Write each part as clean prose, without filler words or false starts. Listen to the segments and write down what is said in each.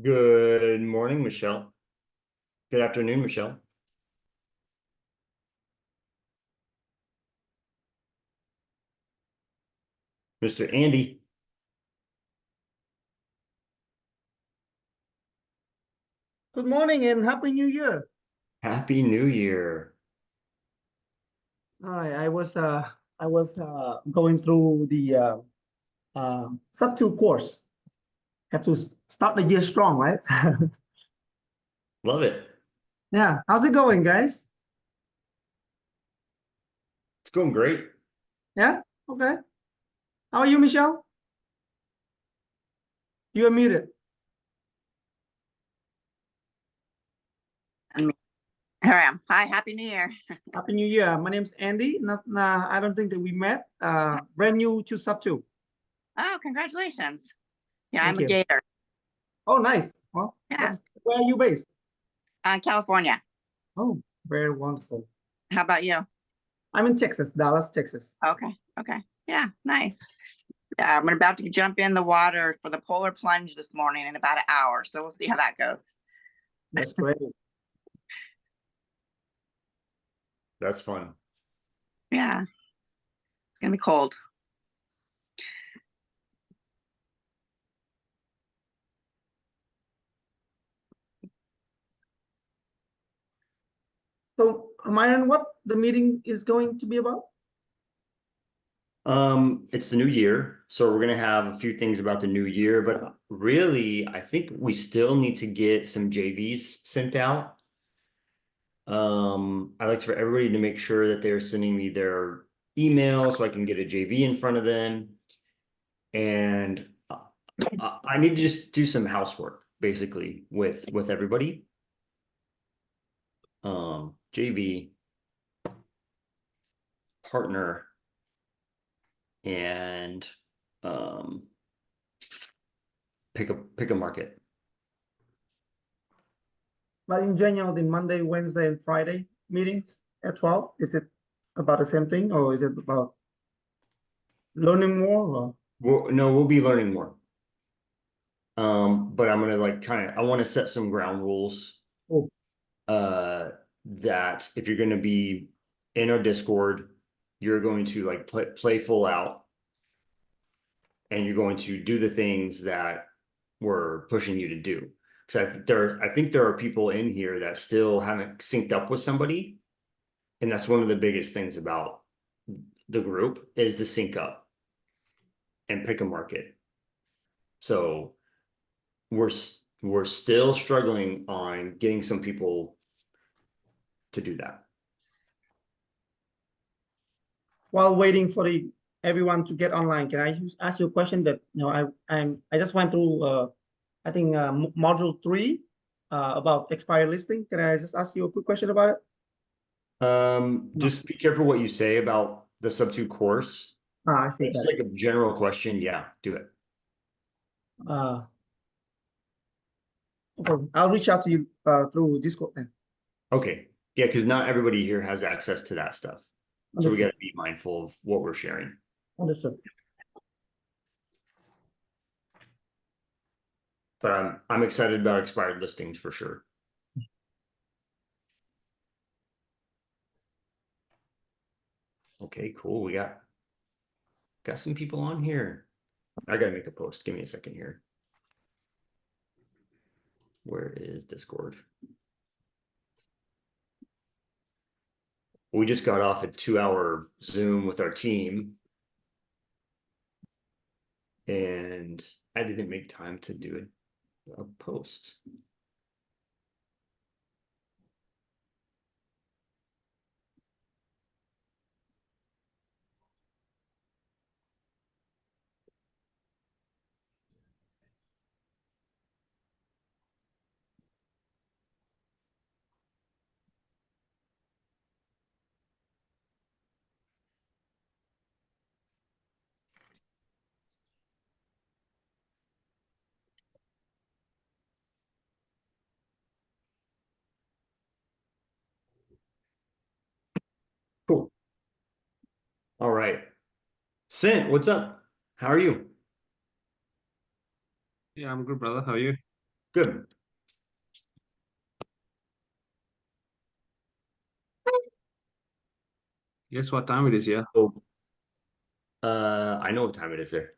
Good morning, Michelle. Good afternoon, Michelle. Mr. Andy, Good morning and happy new year. Happy New Year. All right, I was going through the sub two course. Have to start the year strong, right? Love it. Yeah. How's it going, guys? It's going great. Yeah. Okay. How are you, Michelle? You are muted. Here I am. Hi, Happy New Year. Happy New Year. My name's Andy. Not, I don't think that we met. Brand new to sub two. Oh, congratulations. Yeah, Thank I'm a you. Gator. Oh, nice. Well, Yeah. where are you based? California. Oh, very wonderful. How about you? I'm in Texas, Dallas, Texas. Okay. Okay. Yeah, nice. Yeah, I'm about to jump in the water for the polar plunge this morning in about an hour. So we'll see how that goes. That's great. That's fun. Yeah. It's gonna be cold. So, Myron, what the meeting is going to be about? It's the new year, so we're gonna have a few things about the new year, but really, I think we still need to get some JVs sent out. I like for everybody to make sure that they're sending me their email so I can get a JV in front of them. And I need to just do some housework basically with everybody. JV partner and pick a market. But in general, the Monday, Wednesday, and Friday meetings at 12, is it about the same thing or is it about learning more? No, we'll be learning more. But I'm gonna like I want to set some ground rules. Oh. That if you're gonna be in our Discord, you're going to like play full out, and you're going to do the things that we're pushing you to do. Because I think there are people in here that still haven't synced up with somebody, and that's one of the biggest things about the group is to sync up and pick a market. So we're still struggling on getting some people to do that. While waiting for everyone to get online, can I ask you a question that I just went through I think module 3 about expired listing. Can I just ask you a quick question about it? Just be careful what you say about the sub 2 course. I see It's that. like a general question. Yeah, do it. Okay, I'll reach out to you through Discord then. Okay. Yeah, because not everybody here has access to that stuff. So we Understood. got to be mindful of what we're sharing. Understood. But I'm excited about expired listings for sure. Okay, cool. We got some people on here. I gotta make a post. Give me a second here. Where is Discord? We just got off a 2-hour Zoom with our team. And I didn't make time to do a post. Cool. All right. Sint, what's up? How are you? Yeah, I'm good, brother. How are you? Good. Guess what time it is, yeah? So, I know what time it is there.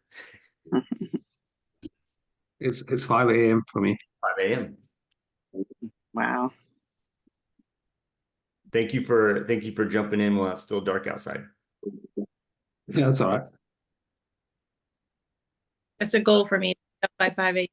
It's 5 a.m. for me. 5 a.m. Wow. Thank you for jumping in while it's still dark outside. Yeah, that's all right. It's a goal for me up by 5 a.m.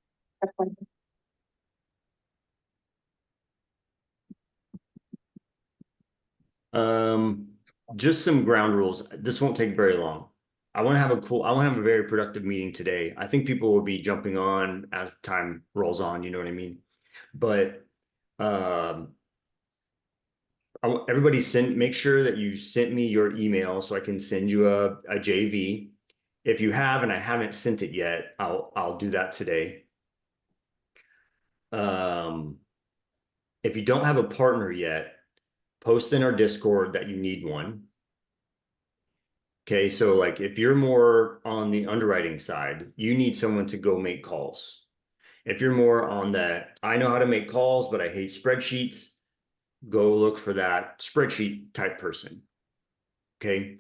Just some ground rules. This won't take very long. I want to have a very productive meeting today. I think people will be jumping on as time rolls on, you know what I mean? But everybody make sure that you sent me your email so I can send you a JV. If you have and I haven't sent it yet, I'll do that today. If you don't have a partner yet, post in our Discord that you need one. Okay, so like if you're more on the underwriting side, you need someone to go make calls. If you're more on that, I know how to make calls, but I hate spreadsheets, go look for that spreadsheet type person. Okay,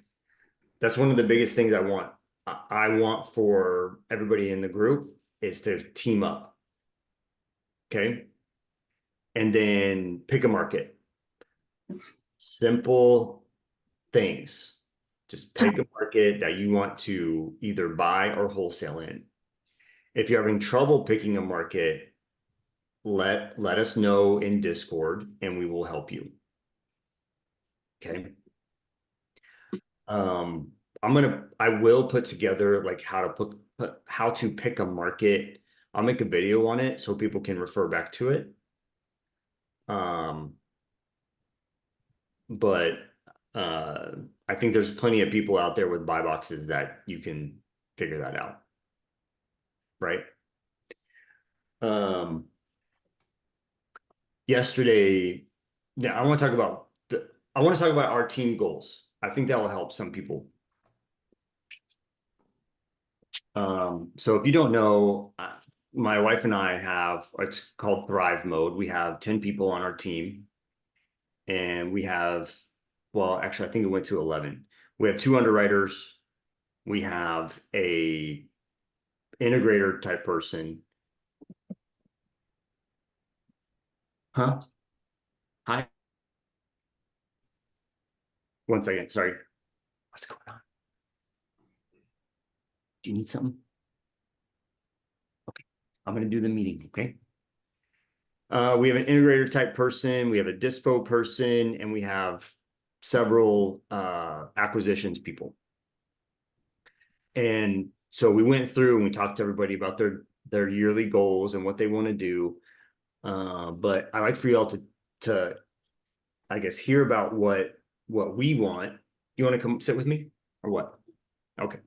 that's one of the biggest things I want. I want for everybody in the group is to team up. Okay, and then pick a market. Simple things. Just pick a market that you want to either buy or wholesale in. If you're having trouble picking a market, let us know in Discord and we will help you. Okay. I will put together like how to pick a market. I'll make a video on it so people can refer back to it. But I think there's plenty of people out there with buy boxes that you can figure that out. Right. Yesterday, yeah, I want to talk about our team goals. I think that will help some people. So if you don't know, my wife and I have, it's called Thrivemode. We have 10 people on our team and we have, well, actually, I think it went to 11. We have 2 underwriters. We have a integrator type person. Huh? Hi. One second. Sorry. What's going on? Do you need something? Okay. I'm going to do the meeting. Okay. We have an integrator type person. We have a dispo person, and we have several acquisitions people. And so we went through and we talked to everybody about their yearly goals and what they want to do. But I like for you all to I guess hear about what we want. You want to come sit with me or what? Okay.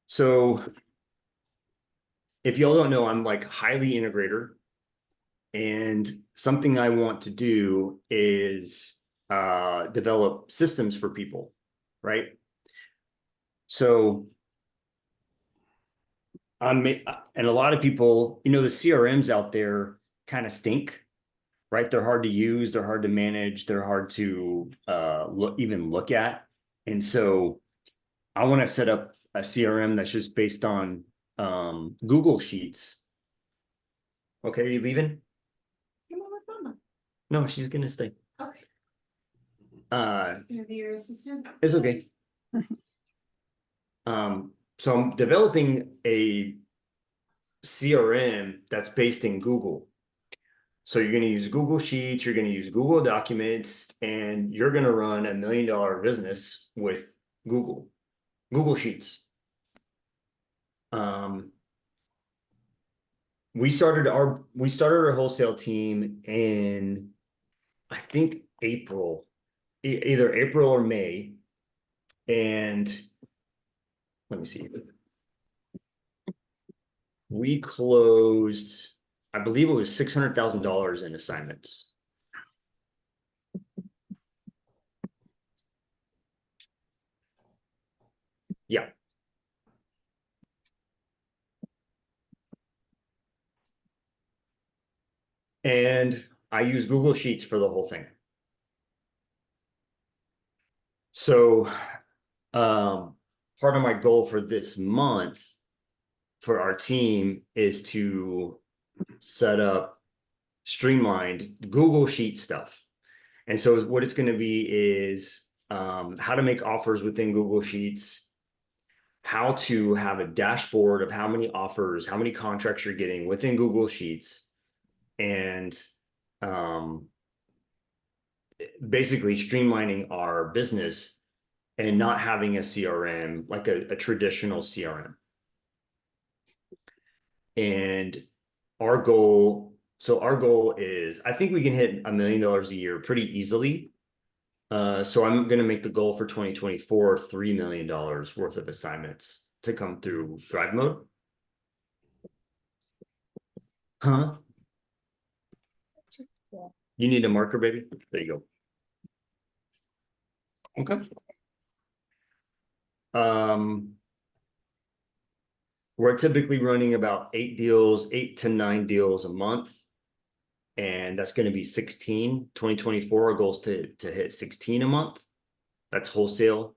So if y'all don't know, I'm like highly integrator, and something I want to do is develop systems for people, right? So and a lot of people, the CRMs out there kind of stink, right? They're hard to use, they're hard to manage, they're hard to even look at. And so I want to set up a CRM that's just based on Google Sheets. Okay, are you leaving? Come on with Mama. No, she's gonna stay. Okay. Uh, Gonna be your assistant. it's okay. So I'm developing a CRM that's based in Google. So you're going to use Google Sheets, you're going to use Google Documents, and you're going to run $1 million business with Google Sheets. We started our wholesale team in, I think, April, either April or May. And let me see. We closed, I believe it was $600,000 in assignments. Yeah. And I use Google Sheets for the whole thing. So, part of my goal for this month for our team is to set up streamlined Google Sheet stuff. And so what it's going to be is how to make offers within Google Sheets, how to have a dashboard of how many offers, how many contracts you're getting within Google Sheets, and basically streamlining our business and not having a CRM like a traditional CRM. And our goal is, I think we can hit $1 million a year pretty easily. So I'm going to make the goal for 2024, $3 million worth of assignments to come through Thrivemode. Huh? You need a marker, baby? There you go. Okay. We're typically running about 8 to 9 deals a month. And that's going to be 16. 2024, our goal is to hit 16 a month. That's wholesale.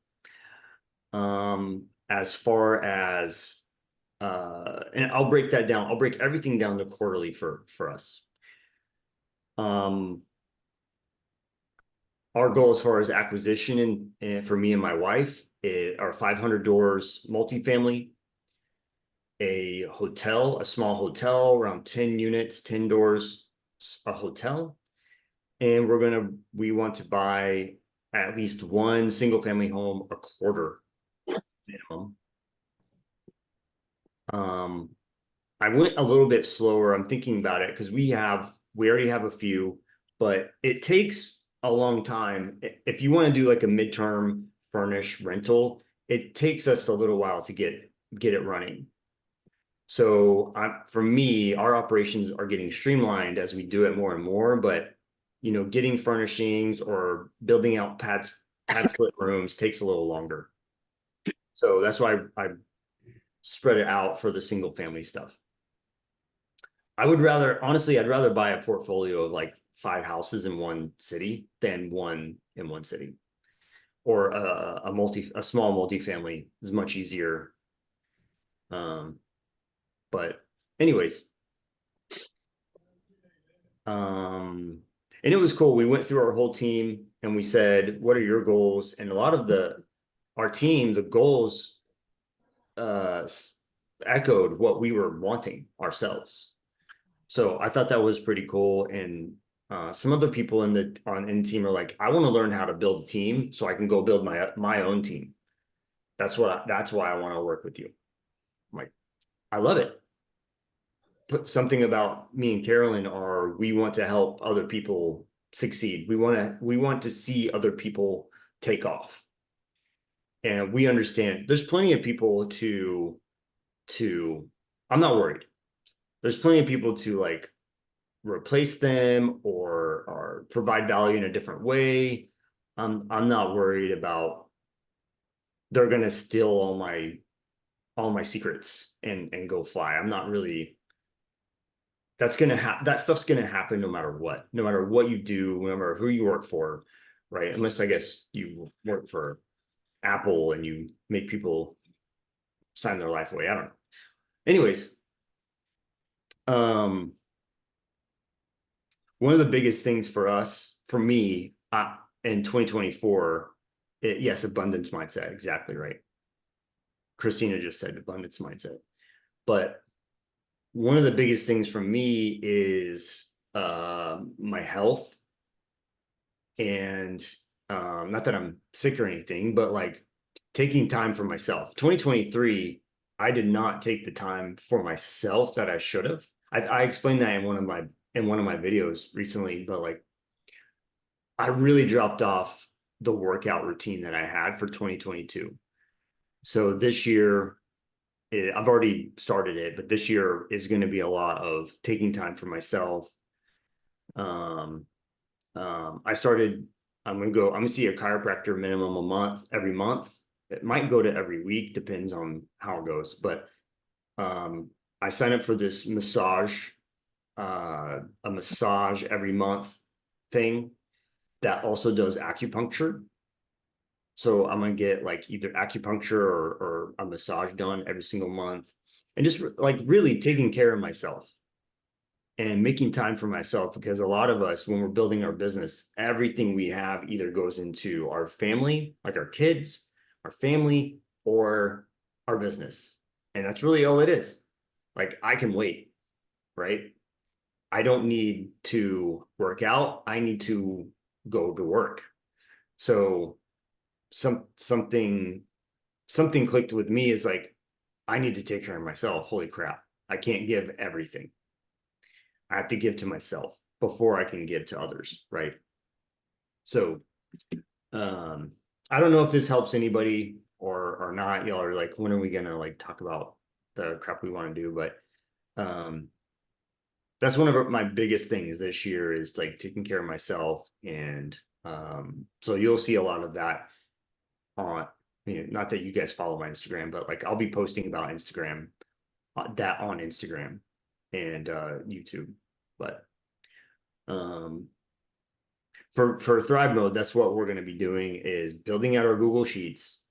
As far as and I'll break that down. I'll break everything down to quarterly for us. Our goal as far as acquisition and for me and my wife are 500 doors multifamily, a hotel, a small hotel, around 10 units, 10 doors, a hotel. And we want to buy at least one single family home a quarter minimum. I went a little bit slower. I'm thinking about it because we already have a few, but it takes a long time. If you want to do like a midterm furnished rental, it takes us a little while to get it running. So for me, our operations are getting streamlined as we do it more and more, but getting furnishings or building out pad split rooms takes a little longer. So that's why I spread it out for the single family stuff. Honestly, I'd rather buy a portfolio of like 5 houses in one city than one in one city, or a small multifamily is much easier. But anyways, and it was cool. We went through our whole team and we said, what are your goals? And a lot of our team, the goals echoed what we were wanting ourselves. So I thought that was pretty cool. And some other people in the team are like, I want to learn how to build a team so I can go build my own team. That's why I want to work with you. I'm like, I love it. Put something about me and Carolyn we want to help other people succeed. We want to see other people take off. And we understand there's plenty of people I'm not worried. There's plenty of people to like replace them or provide value in a different way. I'm not worried about they're gonna steal all my secrets and go fly. I'm not really. That stuff's gonna happen no matter what you do, no matter who you work for, right? Unless I guess you work for Apple and you make people sign their life away. I don't know. Anyways, one of the biggest things for me, in 2024, yes, abundance mindset, exactly right. Christina just said abundance mindset, but one of the biggest things for me is my health, and not that I'm sick or anything, but like taking time for myself. 2023, I did not take the time for myself that I should have. I explained that in one of my videos recently, but like I really dropped off the workout routine that I had for 2022. So this year, I've already started it, but this year is going to be a lot of taking time for myself. I'm going to see a chiropractor minimum every month. It might go to every week, depends on how it goes. But I signed up for this massage a massage every month thing that also does acupuncture. So I'm gonna get like either acupuncture or a massage done every single month, and just like really taking care of myself and making time for myself, because a lot of us, when we're building our business, everything we have either goes into our family, like our kids, our family, or our business. And that's really all it is. Like I can wait, right? I don't need to work out. I need to go to work. So something clicked with me is like, I need to take care of myself. Holy crap. I can't give everything. I have to give to myself before I can give to others, right? So I don't know if this helps anybody or not. Y'all are like, when are we gonna like talk about the crap we want to do? But that's one of my biggest things this year is like taking care of myself. And so you'll see a lot of that on, not that you guys follow my Instagram, but like I'll be posting about Instagram, that on Instagram and YouTube. But for Thrivemode, that's what we're going to be doing, is building out our Google Sheets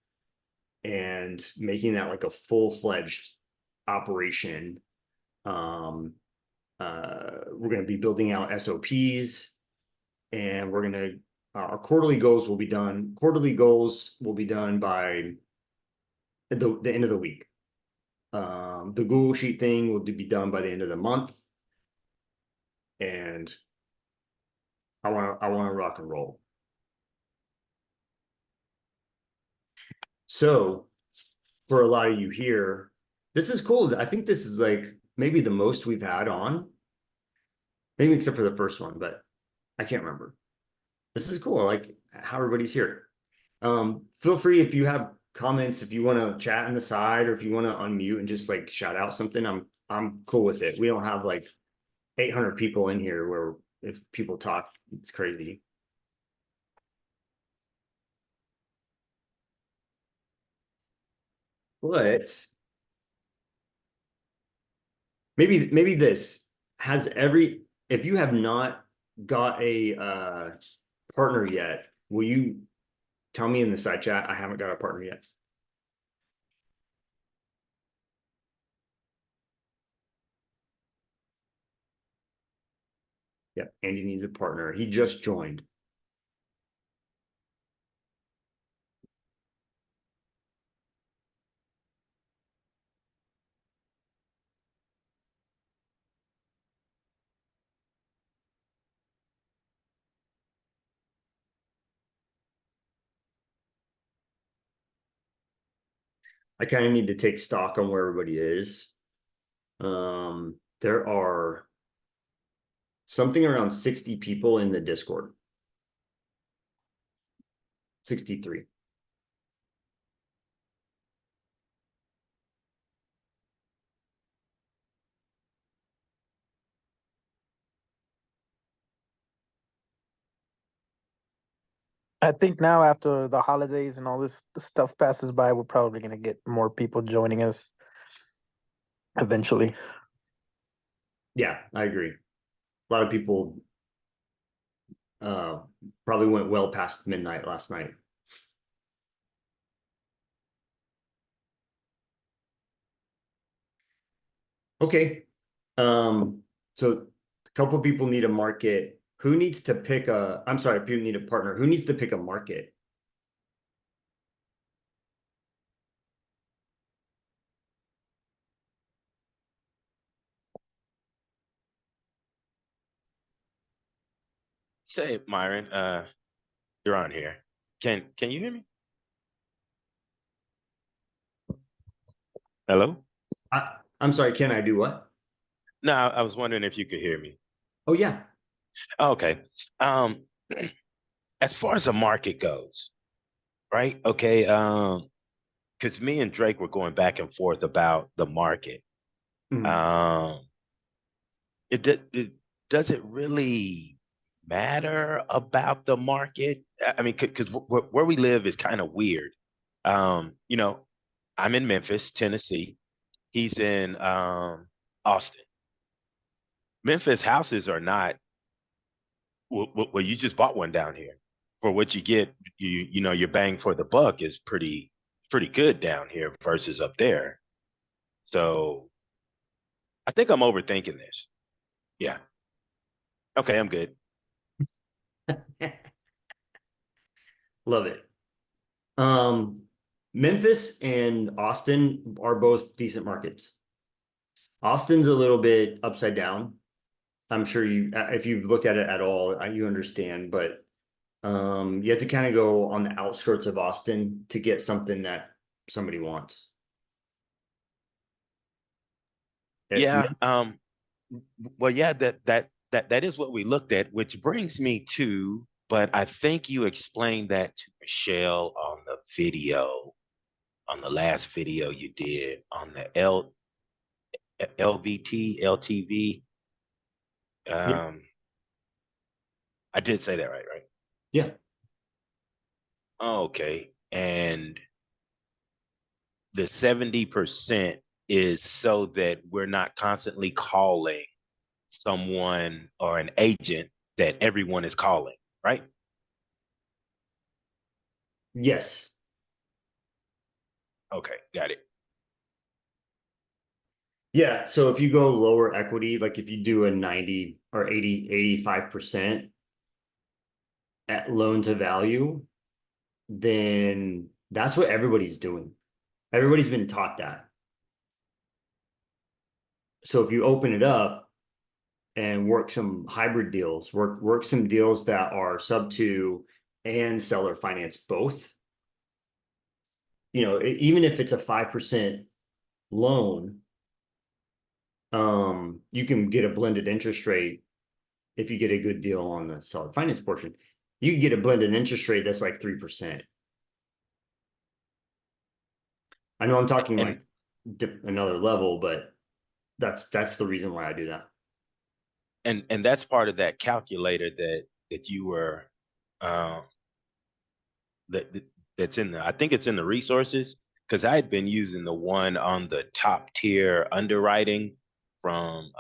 and making that like a full-fledged operation. We're going to be building out SOPs, and we're going to our quarterly goals will be done. Quarterly goals will be done by the end of the week. The Google Sheet thing will be done by the end of the month, and I want to rock and roll. So for a lot of you here, this is cool. I think this is like maybe the most we've had on, maybe except for the first one, but I can't remember. This is cool. I like how everybody's here. Feel free if you have comments, if you want to chat on the side, or if you want to unmute and just like shout out something, I'm cool with it. We don't have like 800 people in here where if people talk, it's crazy. But maybe this has if you have not got a partner yet, will you tell me in the side chat? I haven't got a partner yet. Yeah, Andy needs a partner. He just joined. I kind of need to take stock on where everybody is. There are something around 60 people in the Discord. 63. I think now after the holidays and all this stuff passes by, we're probably gonna get more people joining us eventually. Yeah, I agree. A lot of people probably went well past midnight last night. Okay. So a couple people need a market. Who needs to pick I'm sorry, people need a partner. Who needs to pick a market? Say, Myron, you're on here. Can you hear me? Hello? I'm sorry, can I do what? No, I was wondering if you could hear me. Oh yeah. Okay. As far as the market goes, right? Okay. Because me and Drake were going back and forth about the market. Mhm. It does it really matter about the market? I mean, because where we live is kind of weird. You know, I'm in Memphis, Tennessee. He's in Austin, Memphis houses are not, well, you just bought one down here. For what you get, you know, your bang for the buck is pretty good down here versus up there. So I think I'm overthinking this. Yeah. Okay, I'm good. Love it. Memphis and Austin are both decent markets. Austin's a little bit upside down. I'm sure you, if you've looked at it at all, you understand, but you have to kind of go on the outskirts of Austin to get something that somebody wants. Yeah. Well, yeah, that is what we looked at, which brings me to, but I think you explained that to Michelle on the video, on the last video you did on the LBT, LTV. Yeah. I did say that right? Yeah. Okay. And the 70% is so that we're not constantly calling someone or an agent that everyone is calling, right? Yes. Okay, got it. Yeah. So if you go lower equity, like if you do a 90 or 80, 85% at loan to value, then that's what everybody's doing. Everybody's been taught that. So if you open it up and work some hybrid deals, work some deals that are sub two and seller finance both, you know, even if it's a 5% loan, you can get a blended interest rate if you get a good deal on the seller finance portion. You can get a blended interest rate that's like 3%. I know I'm talking And like another level, but that's the reason why I do that. and that's part of that calculator that you were um that's in the, I think it's in the resources, because I had been using the one on the top tier underwriting from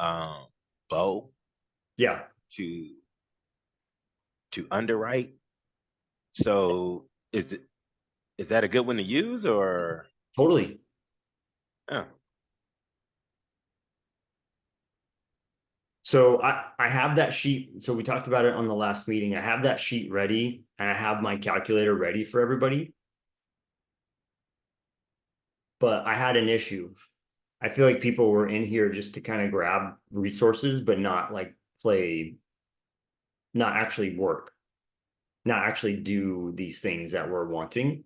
Bo Yeah, to underwrite. So is that a good one to use, or totally. oh, So I have that sheet. So we talked about it on the last meeting. I have that sheet ready and I have my calculator ready for everybody. But I had an issue. I feel like people were in here just to kind of grab resources, but not like play, not actually work, not actually do these things that we're wanting.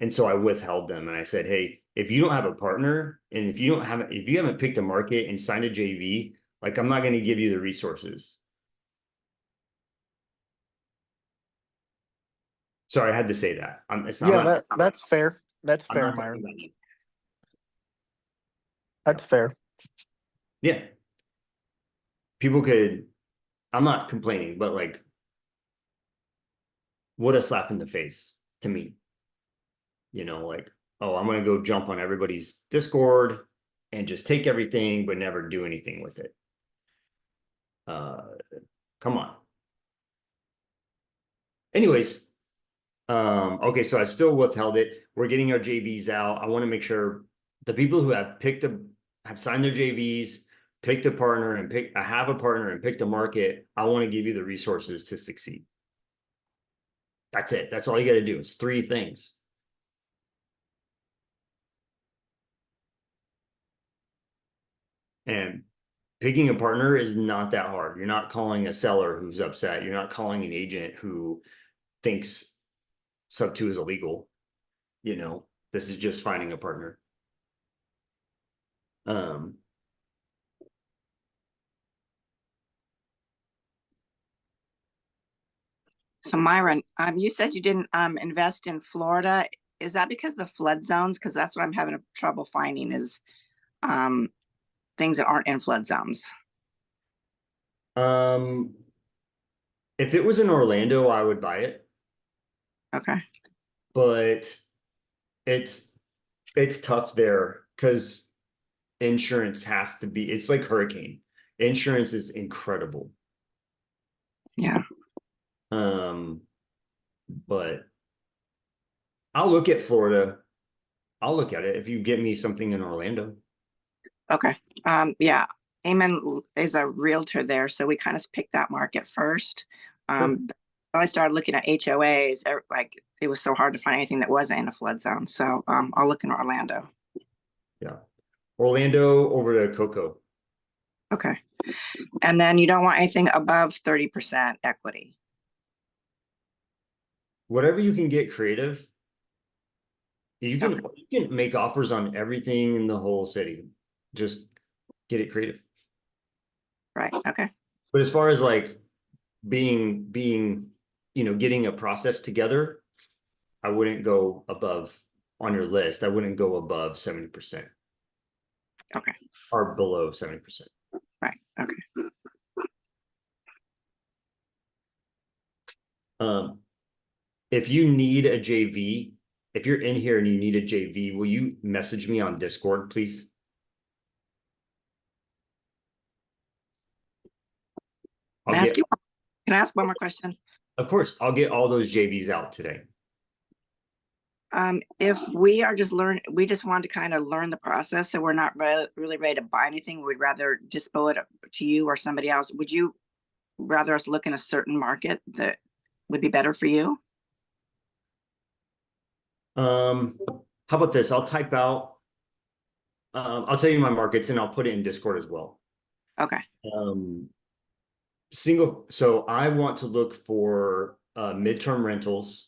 And so I withheld them and I said, hey, if you don't have a partner and if you haven't picked a market and signed a JV, like I'm not going to give you the resources. Sorry, I had to say that. It's not. Yeah, that's fair. That's I'm fair, not talking Myron. about you. That's fair. Yeah. People could, I'm not complaining, but like, what a slap in the face to me. You know, like, oh, I'm going to go jump on everybody's Discord and just take everything, but never do anything with it. Come on. Anyways, okay, so I still withheld it. We're getting our JVs out. I want to make sure the people who have signed their JVs, picked a partner and I have a partner and picked a market. I want to give you the resources to succeed. That's it. That's all you got to do. It's 3 things. And picking a partner is not that hard. You're not calling a seller who's upset. You're not calling an agent who thinks sub 2 is illegal. You know, this is just finding a partner. So Myron, you said you didn't invest in Florida. Is that because of the flood zones? Because that's what I'm having trouble finding is things that aren't in flood zones. If it was in Orlando, I would buy it, Okay. but it's tough there because insurance has to be, it's like hurricane. Insurance is incredible. Yeah. But I'll look at Florida. I'll look at it if you get me something in Orlando. Okay. Yeah. Eamon is a realtor there, so we kind of picked that market first. When I started looking at HOAs, like it was so hard to find anything that wasn't in a flood zone. So I'll look in Orlando. Yeah. Orlando over to Cocoa. Okay. And then you don't want anything above 30% equity. Whatever you can get creative. You can Okay. you can make offers on everything in the whole city. Just get it creative. Right. Okay. But as far as like being getting a process together, I wouldn't go above on your list. I wouldn't go above 70%. Okay. Or below 70%. Right. Okay. If you need a JV, if you're in here and you need a JV, will you message me on Discord, please? Can I ask one more question? Of course, I'll get all those JVs out today. If we are just we just want to kind of learn the process, so we're not really ready to buy anything. We'd rather just owe it to you or somebody else. Would you rather us look in a certain market that would be better for you? How about this? I'll type out. I'll tell you my markets and I'll put it in Discord as well. Okay. So I want to look for midterm rentals.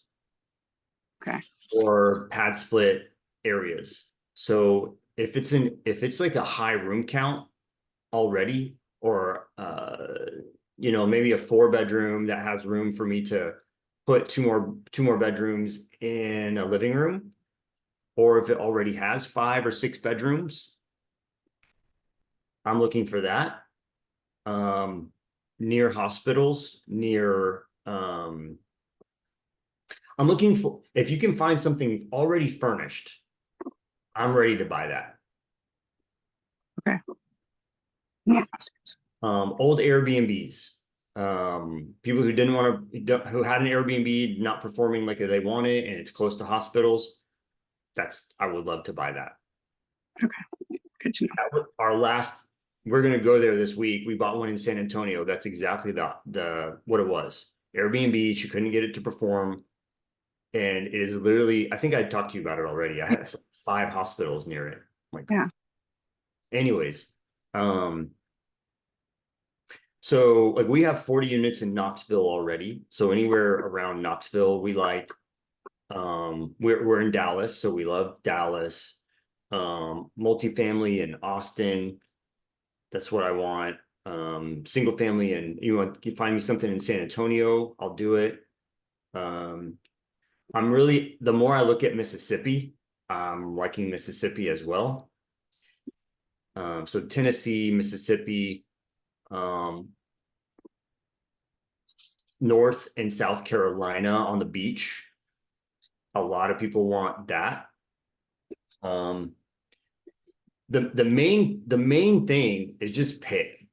Okay. Or pad split areas. So if it's like a high room count already, or maybe a 4-bedroom that has room for me to put two more bedrooms in a living room, or if it already has 5 or 6 bedrooms, I'm looking for that. Near hospitals, I'm looking for, if you can find something already furnished, I'm ready to buy that. Okay. Old Airbnbs, people who didn't want to, who had an Airbnb not performing like they want it, and it's close to hospitals. I would love to buy that. Okay. Good to know. We're going to go there this week. We bought one in San Antonio. That's exactly what it was. Airbnb, she couldn't get it to perform. And it is literally, I think I talked to you about it already. I had 5 hospitals near it. Yeah. Anyways, so like we have 40 units in Knoxville already. So anywhere around Knoxville, we like. We're in Dallas, so we love Dallas. Multifamily in Austin. That's what I want. Single family, and you find me something in San Antonio, I'll do it. The more I look at Mississippi, I'm liking Mississippi as well. So Tennessee, Mississippi, North and South Carolina on the beach. A lot of people want that. The main thing is just pick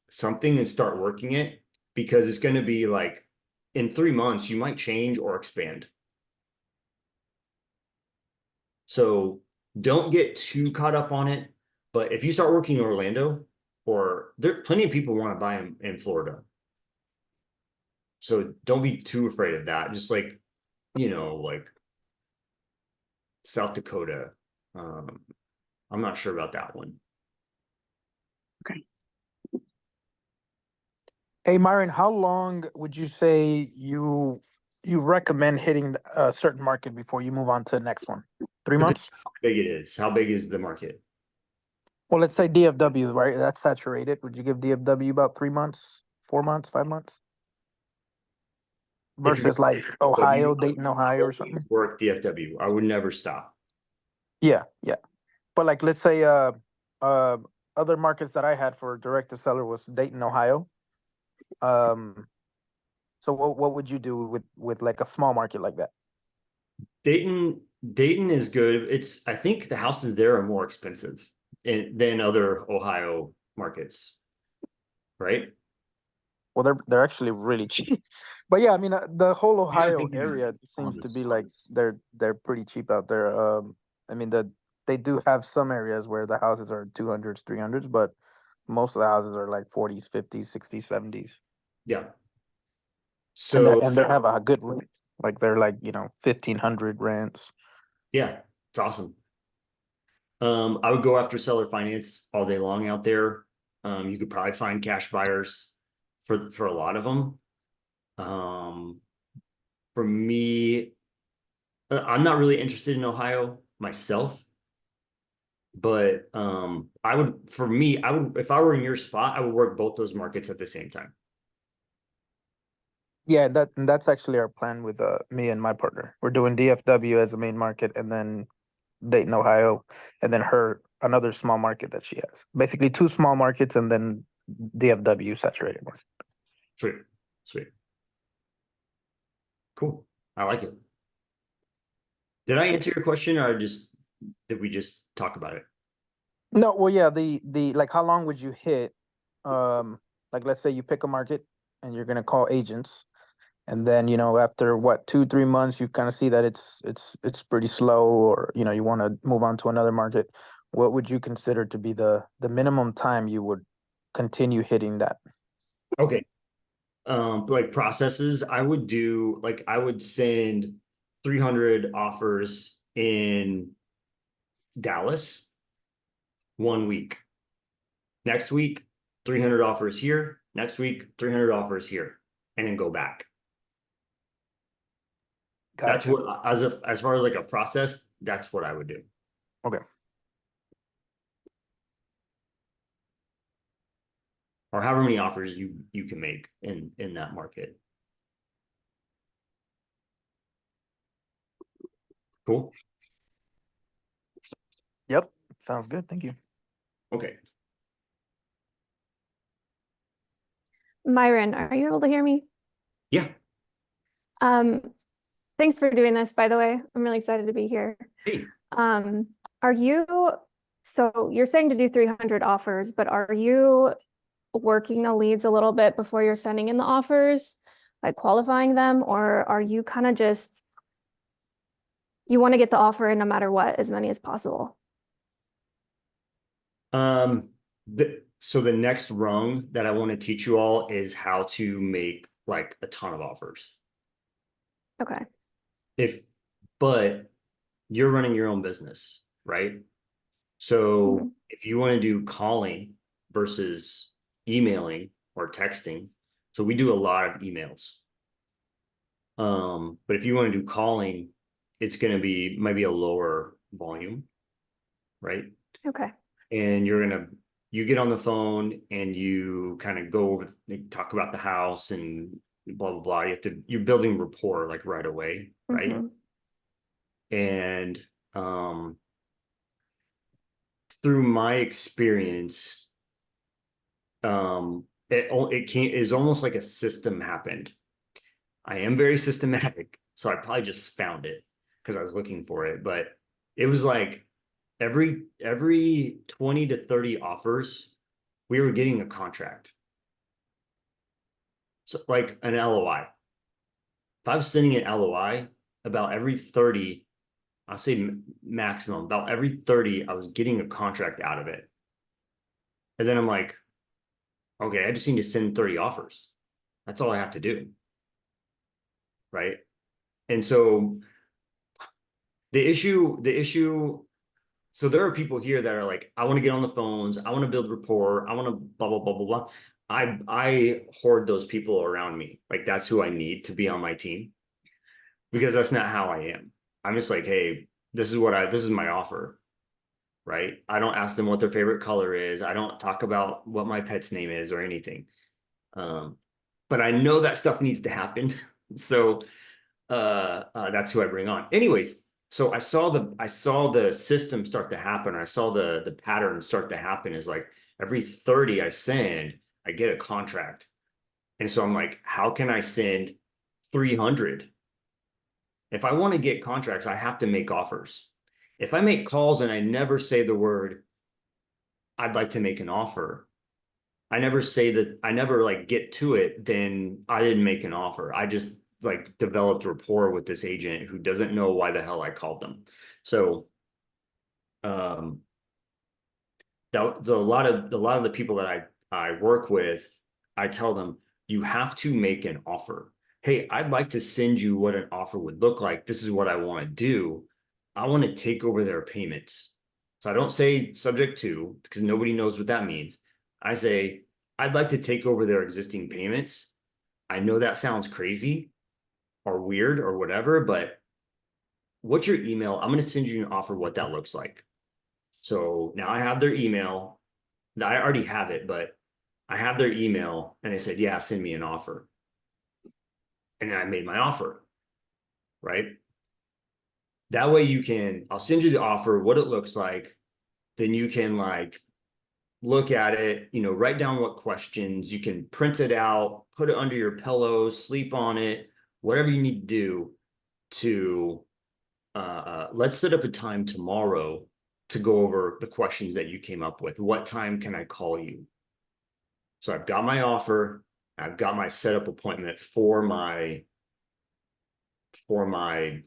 something and start working it, because it's going to be like in 3 months, you might change or expand. So don't get too caught up on it. But if you start working in Orlando, or there plenty of people want to buy them in Florida. So don't be too afraid of that. Just like, like South Dakota. I'm not sure about that one. Okay. Hey, Myron, how long would you say you recommend hitting a certain market before you move on to the next one? 3 months? How big it is? How big is the market? Well, let's say DFW, right? That's saturated. Would you give DFW about 3 months, 4 months, 5 months? Versus like Ohio, Dayton, Ohio or something? Work DFW. I would never stop. Yeah. But like, let's say other markets that I had for direct to seller was Dayton, Ohio. So what would you do with like a small market like that? Dayton is good. I think the houses there are more expensive. than other Ohio markets, right? Well, they're actually really cheap. But yeah, I mean, the whole Yeah, I Ohio think in area seems to Columbus. be like they're pretty cheap out there. I mean, they do have some areas where the houses are 200s, 300s, but most of the houses are like 40s, 50s, 60s, 70s. Yeah. And So they have a good rent. Like they're like, 1,500 rents. yeah, it's awesome. I would go after seller finance all day long out there. You could probably find cash buyers for a lot of them. For me, I'm not really interested in Ohio myself, but I would, for me, I would, if I were in your spot, I would work both those markets at the same time. Yeah, that's actually our plan with me and my partner. We're doing DFW as a main market, and then Dayton, Ohio, and then another small market that she has. Basically, two small markets, and then DFW saturated market. Sweet, sweet, cool. I like it. Did I answer your question, or did we just talk about it? No, well, yeah, the like, how long would you hit? Like, let's say you pick a market and you're gonna call agents, and then after what 2, 3 months, you kind of see that it's pretty slow, or you want to move on to another market. What would you consider to be the minimum time you would continue hitting that? Okay. Like processes, I would send 300 offers in Dallas 1 week. Next week, 300 offers here. Next week, 300 offers here, and then go back. That's Gotcha. what, as far as like a process, that's what I would do. Okay. Or however many offers you can make in that market. Cool. Yep. Sounds good. Thank you. Okay. Myron, are you able to hear me? Yeah. Um, thanks for doing this, by the way. I'm really excited to be here. Hey. So you're saying to do 300 offers, but are you working the leads a little bit before you're sending in the offers, like qualifying them, or are you kind of just, you want to get the offer in no matter what, as many as possible? So the next rung that I want to teach you all is how to make like a ton of offers. Okay. But you're running your own business, right? So if you want to do calling versus emailing or texting, so we do a lot of emails. But if you want to do calling, it's going to be maybe a lower volume, right? Okay. And you get on the phone and you kind of go over, talk about the house and blah, blah, blah. You're building rapport like right away, right? And through my experience, is almost like a system happened. I am very systematic, so I probably just found it because I was looking for it, but it was like every 20 to 30 offers, we were getting a contract. So like an LOI. If I was sending an LOI, about every 30, I'll say maximum, about every 30, I was getting a contract out of it. And then I'm like, okay, I just need to send 30 offers. That's all I have to do. Right. And so the issue, so there are people here that are like, I want to get on the phones, I want to build rapport, I want to blah, blah, blah, blah, blah. I hoard those people around me. Like that's who I need to be on my team, because that's not how I am. I'm just like, hey, this is my offer. Right. I don't ask them what their favorite color is. I don't talk about what my pet's name is or anything. But I know that stuff needs to happen. So that's who I bring on. Anyways, so I saw the system start to happen. I saw the pattern start to happen is like every 30 I send, I get a contract. And so I'm like, how can I send 300? If I want to get contracts, I have to make offers. If I make calls and I never say the word I'd like to make an offer. I never say that, I never like get to it, then I didn't make an offer. I just like developed rapport with this agent who doesn't know why the hell I called them. So a lot of the people that I work with, I tell them, you have to make an offer. Hey, I'd like to send you what an offer would look like. This is what I want to do. I want to take over their payments. So I don't say subject to, because nobody knows what that means. I say, I'd like to take over their existing payments. I know that sounds crazy or weird or whatever, but what's your email? I'm going to send you an offer what that looks like. So now I have their email. I already have it, but I have their email, and they said, yeah, send me an offer. And then I made my offer, right? That way I'll send you the offer, what it looks like. Then you can like look at it, write down what questions, you can print it out, put it under your pillow, sleep on it, whatever you need to do to, let's set up a time tomorrow to go over the questions that you came up with. What time can I call you? So I've got my offer, I've got my setup appointment for my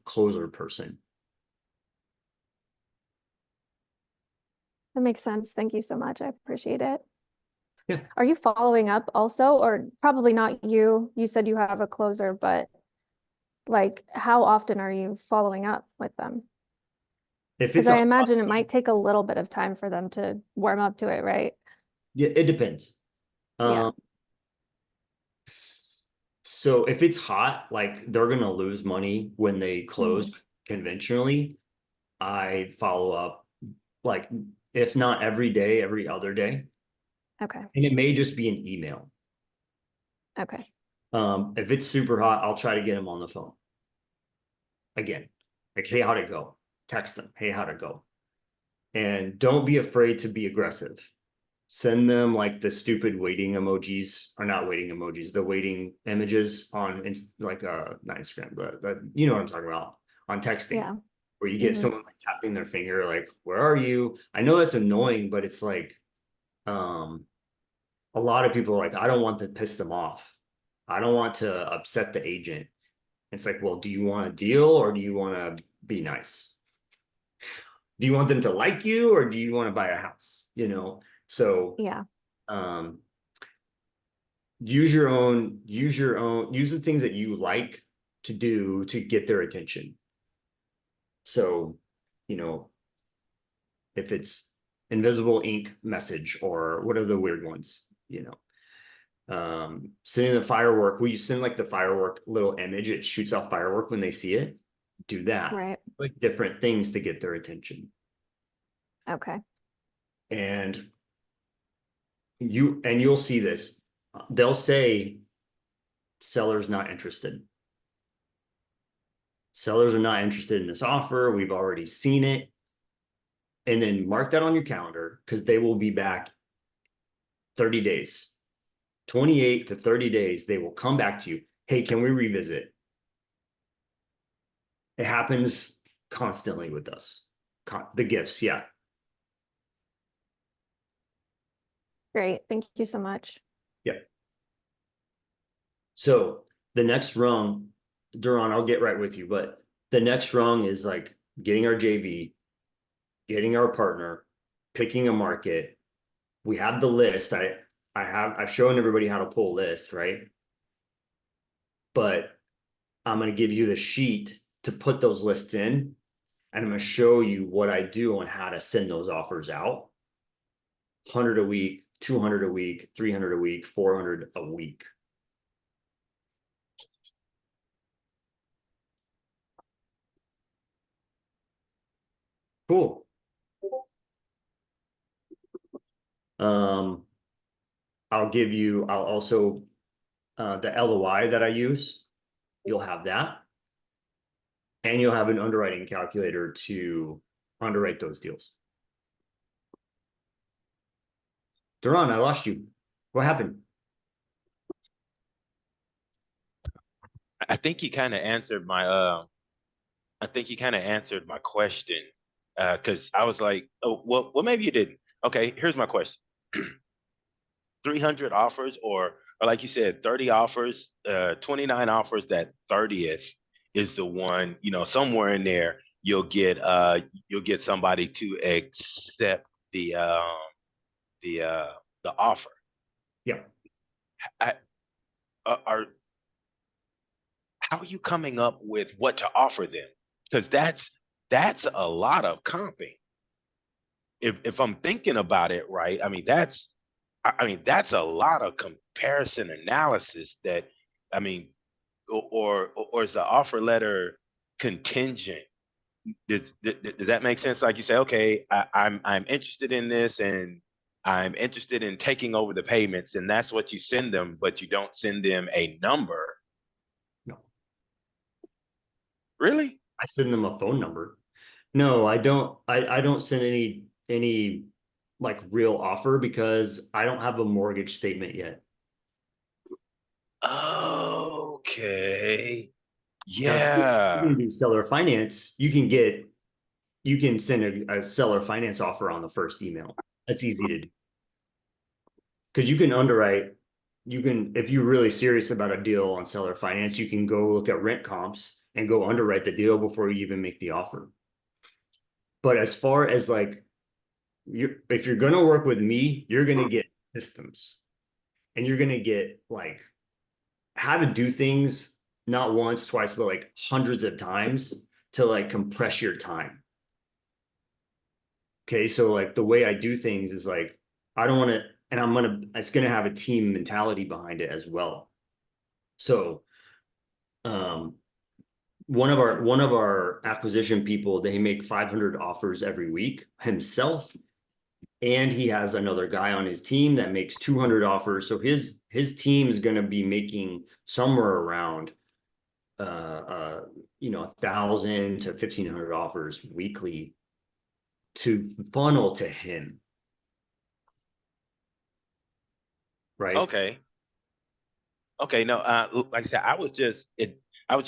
closer person. That makes sense. Thank you so much. I appreciate it. Yeah. Are you following up also, or probably not you? You said you have a closer, but like, how often are you following up with them? If it's Because I imagine it might take a little bit of time for them to warm up to it, right? yeah, it depends. Yeah. So if it's hot, like they're gonna lose money when they close conventionally, I follow up like if not every day, every other day. Okay. And it may just be an email. Okay. If it's super hot, I'll try to get them on the phone. Again, like, hey, how'd it go? Text them, hey, how'd it go? And don't be afraid to be aggressive. Send them like the stupid waiting emojis, or not waiting emojis, the waiting images on like not Instagram, but you know what I'm talking about, on texting. Yeah. Where you get someone like tapping their finger, like, where are you? I know that's annoying, but it's like a lot of people are like, I don't want to piss them off. I don't want to upset the agent. It's like, well, do you want a deal or do you want to be nice? Do you want them to like you or do you want to buy a house? So Yeah. use the things that you like to do to get their attention. So, if it's invisible ink message or what are the weird ones, sending the firework, will you send like the firework little image, it shoots out firework when they see it? Do that. Right. Like different things to get their attention. Okay. And you'll see this. They'll say seller's not interested. Sellers are not interested in this offer. We've already seen it. And then mark that on your calendar because they will be back 30 days. 28 to 30 days, they will come back to you. Hey, can we revisit? It happens constantly with us. The gifts, yeah. Great. Thank you so much. Yeah. So the next rung, Duran, I'll get right with you, but the next rung is like getting our JV, getting our partner, picking a market. We have the list. I've shown everybody how to pull a list, right? But I'm going to give you the sheet to put those lists in, and I'm going to show you what I do on how to send those offers out. 100 a week, 200 a week, 300 a week, 400 a week. Cool. I'll also, the LOI that I use, you'll have that. And you'll have an underwriting calculator to underwrite those deals. Duran, I lost you. What happened? I think you kind of answered my question. Because I was like, oh, well, maybe you didn't. Okay, here's my question. 300 offers or like you said, 30 offers, 29 offers, that 30th is the one, somewhere in there you'll get somebody to accept the the offer. Yeah. I, are how are you coming up with what to offer them? Because that's a lot of comping. If I'm thinking about it right, I mean that's a lot of comparison analysis that I mean, or is the offer letter contingent? Does that make sense? Like you say, okay, I'm interested in this and I'm interested in taking over the payments, and that's what you send them, but you don't send them a number. No, Really? I send them a phone number. No, I don't. I don't send any like real offer because I don't have a mortgage statement yet. Okay. Now, if you Yeah. can do seller finance, you can send a seller finance offer on the first email. That's easy to do. Because you can underwrite, if you're really serious about a deal on seller finance, you can go look at rent comps and go underwrite the deal before you even make the offer. But as far as like, if you're gonna work with me, you're gonna get systems, and you're gonna get like how to do things not once, twice, but like hundreds of times to like compress your time. Okay, so like the way I do things is like I don't want to, and it's gonna have a team mentality behind it as well. So, one of our acquisition people, they make 500 offers every week himself, and he has another guy on his team that makes 200 offers. So his team is going to be making somewhere around 1,000 to 1,500 offers weekly to funnel to him. Right. Okay. Okay. No, like I said, I was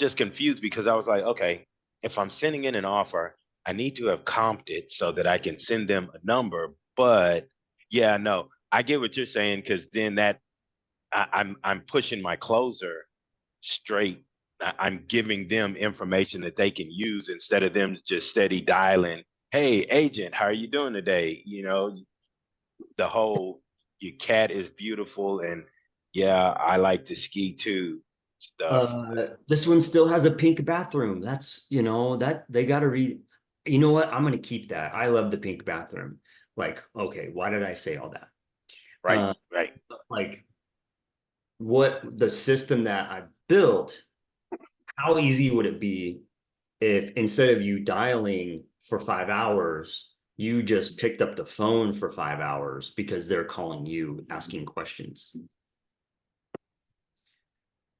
just confused because I was like, okay, if I'm sending in an offer, I need to have comped it so that I can send them a number. But yeah, no, I get what you're saying because then I'm pushing my closer straight. I'm giving them information that they can use instead of them just steady dialing. Hey, agent, how are you doing today? The whole your cat is beautiful and yeah, I like to ski too stuff. This one still has a pink bathroom. That's, that they got to read. You know what? I'm going to keep that. I love the pink bathroom. Like, okay, why did I say all that? Right, right. Like what the system that I built, how easy would it be if instead of you dialing for 5 hours, you just picked up the phone for 5 hours because they're calling you asking questions?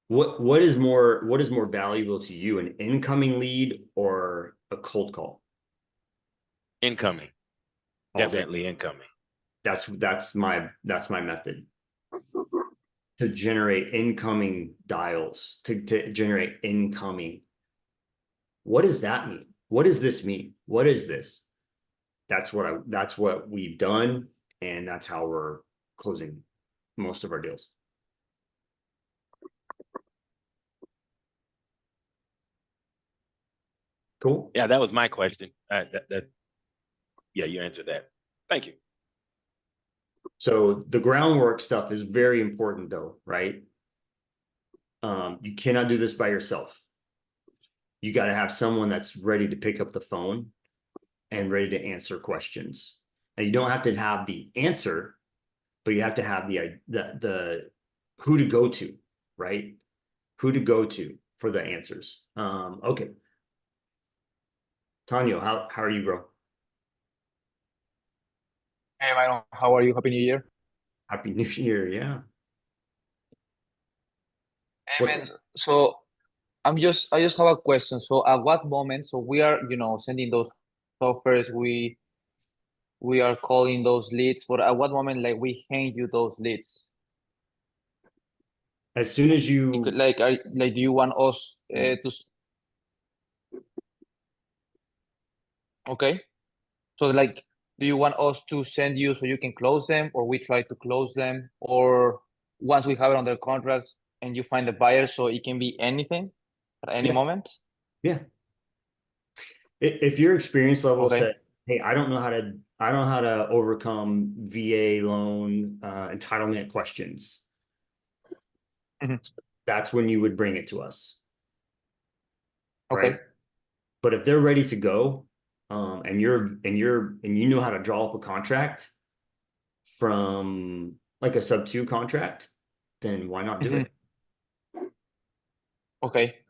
What is more valuable to you, an incoming lead or a cold call? Incoming. All day. Definitely incoming. That's my method to generate incoming dials, to generate incoming. What does that mean? What does this mean? What is this? That's what we've done, and that's how we're closing most of our deals. Cool. Yeah, that was my question. Yeah, you answered that. Thank you. So the groundwork stuff is very important though, right? You cannot do this by yourself. You got to have someone that's ready to pick up the phone and ready to answer questions. And you don't have to have the answer, but you have to have the who to go to, right? Who to go to for the answers. Okay. Tanya, how are you, bro? Hey, Byron, how are you? Happy New Year. Happy New Year, yeah. Hey, What's man. So I just have a question. So at what moment, so we are, sending those offers, we are calling those leads, but at what moment, like, we hand you those leads? as soon as you Like, do you want us to? Okay. So like, do you want us to send you so you can close them, or we try to close them, or once we have it under contracts and you find a buyer, so it can be anything at any Yeah. moment? Yeah. If your experience level Okay. said, hey, I don't know how to overcome VA loan entitlement questions. Mhm. That's when you would bring it to us. Okay. Right. But if they're ready to go, and you know how to draw up a contract from like a sub-2 contract, then why not do Mhm. it? Okay.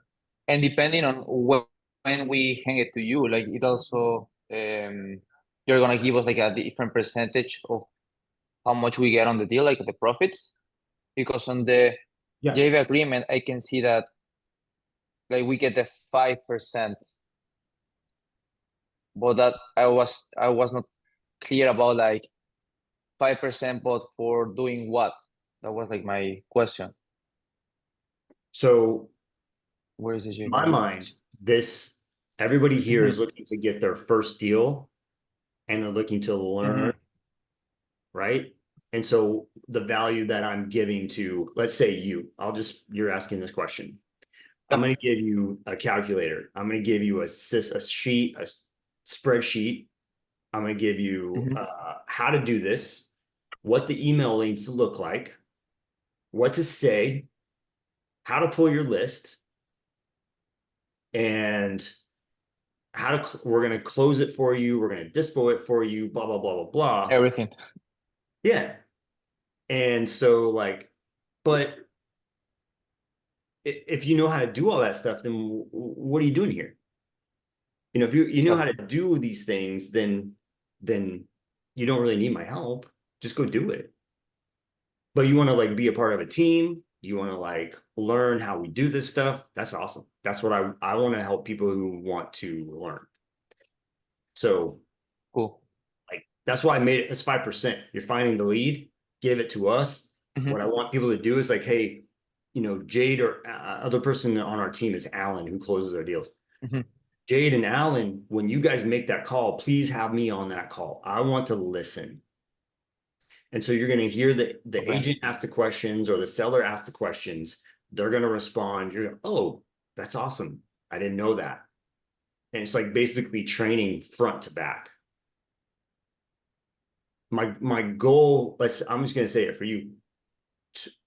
And depending on when we hang it to you, like it also you're gonna give us like a different percentage of how much we get on the deal, like the profits, because on the Yeah. JV agreement, I can see that like we get the 5%, but that I was not clear about like 5%, but for doing what? That was like my question. So Where is the JV in my agreement? mind, everybody here is Mhm. looking to get their first deal and they're looking to learn, right? And so the value that I'm giving to, let's say you're asking this question. I'm going to give you a calculator. I'm going to give you a sheet, a spreadsheet. I'm going to give you how to do this, what the email needs to look like, what to say, how to pull your list, and we're going to close it for you. We're going to dispo it for you, blah, blah, blah, blah, blah. Everything. Yeah. And so but if you know how to do all that stuff, then what are you doing here? You know, if you know how to do these things, then you don't really need my help. Just go do it. But you want to be a part of a team. You want to learn how we do this stuff. That's awesome. That's what I want to help people who want to learn. So Cool. that's why I made it as 5%. You're finding the lead, give it to us. What I want people to do is hey, Jade or other person on our team is Alan, who closes our deals. Jade and Alan, when you guys make that call, please have me on that call. I want to listen. And so you're going to hear the agent ask the questions or the seller ask the questions. They're going to respond. You're going, oh, that's awesome. I didn't know that. And it's basically training front to back. My goal, I'm just going to say it for you.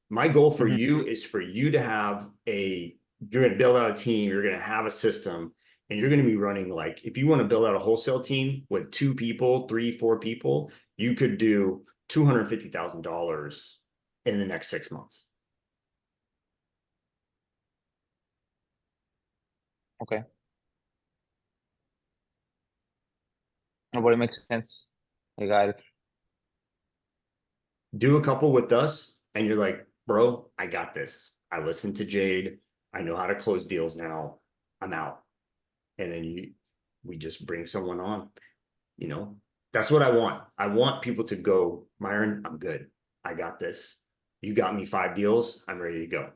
My goal for you is for you to have you're going to build out a team, you're going to have a system, and you're going to be running if you want to build out a wholesale team with 2 people, 3, 4 people, you could do $250,000 in the next 6 months. Okay. Nobody makes sense. I got it. Do a couple with us, and you're like, bro, I got this. I listened to Jade. I know how to close deals now. I'm out. And then we just bring someone on. That's what I want. I want people to go, Myron, I'm good. I got this. You got me 5 deals. I'm ready to go.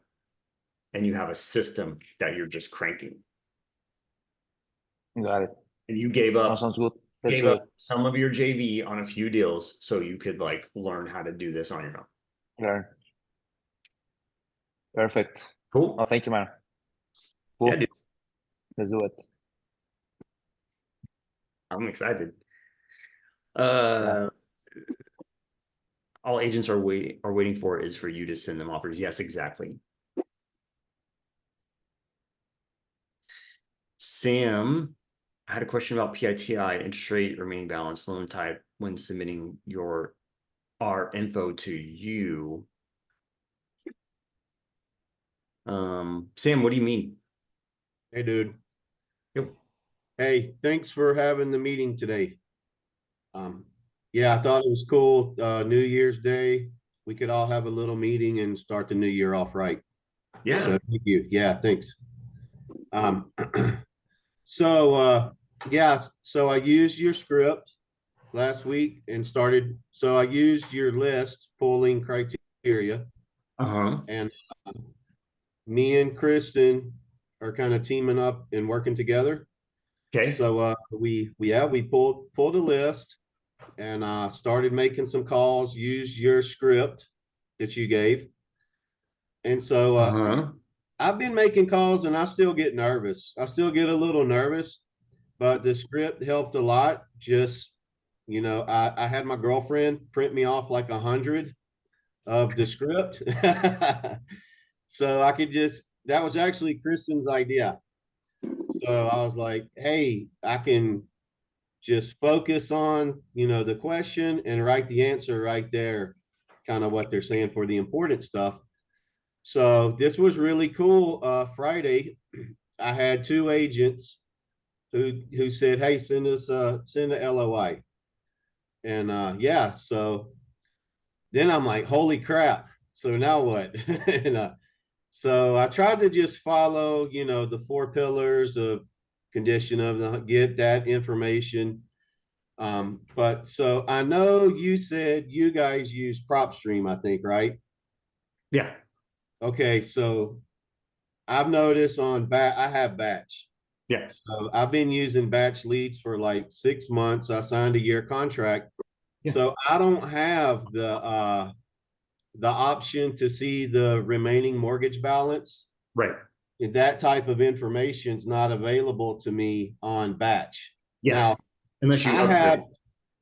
And you have a system that you're just cranking. Got it. And you gave up sounds good. Let's do it. some of your JV on a few deals so you could learn how to do this on your own. Learn. Perfect. Cool. Oh, thank you, man. Cool. Yeah, dude. Let's do it. I'm excited. All agents are waiting for is for you to send them offers. Yes, exactly. Sam, I had a question about PITI, interest rate, remaining balance, loan type, when submitting our info to you. Sam, what do you mean? Hey, dude. Yep. Hey, thanks for having the meeting today. Yeah, I thought it was cool. New Year's Day, we could all have a little meeting and start the new year off right. Yeah. So thank you. Yeah, thanks. So I used your script last week and so I used your list polling criteria. And me and Kristen are kind of teaming up and working together. Okay. So we pulled a list. and started making some calls, used your script that you gave. And so I've been making calls and I still get nervous. I still get a little nervous, but the script helped a lot. Just, I had my girlfriend print me off like 100 of the script. So I could that was actually Kristen's idea. So I was like, hey, I can just focus on, the question and write the answer right there, kind of what they're saying for the important stuff. So this was really cool. Friday, I had 2 agents who said, hey, send a LOI. And yeah, so then I'm like, holy crap. So now what? And so I tried to just follow, the 4 pillars of condition of get that information. But so I know you said you guys use PropStream, I think, right? Yeah. Okay, so I've noticed I have Batch. Yeah. So I've been using Batch leads for like 6 months. I signed a year contract. Yeah. So I don't have the option to see the remaining mortgage balance. Right. And that type of information is not available to me on Batch. Yeah. Now, Unless you I upgrade.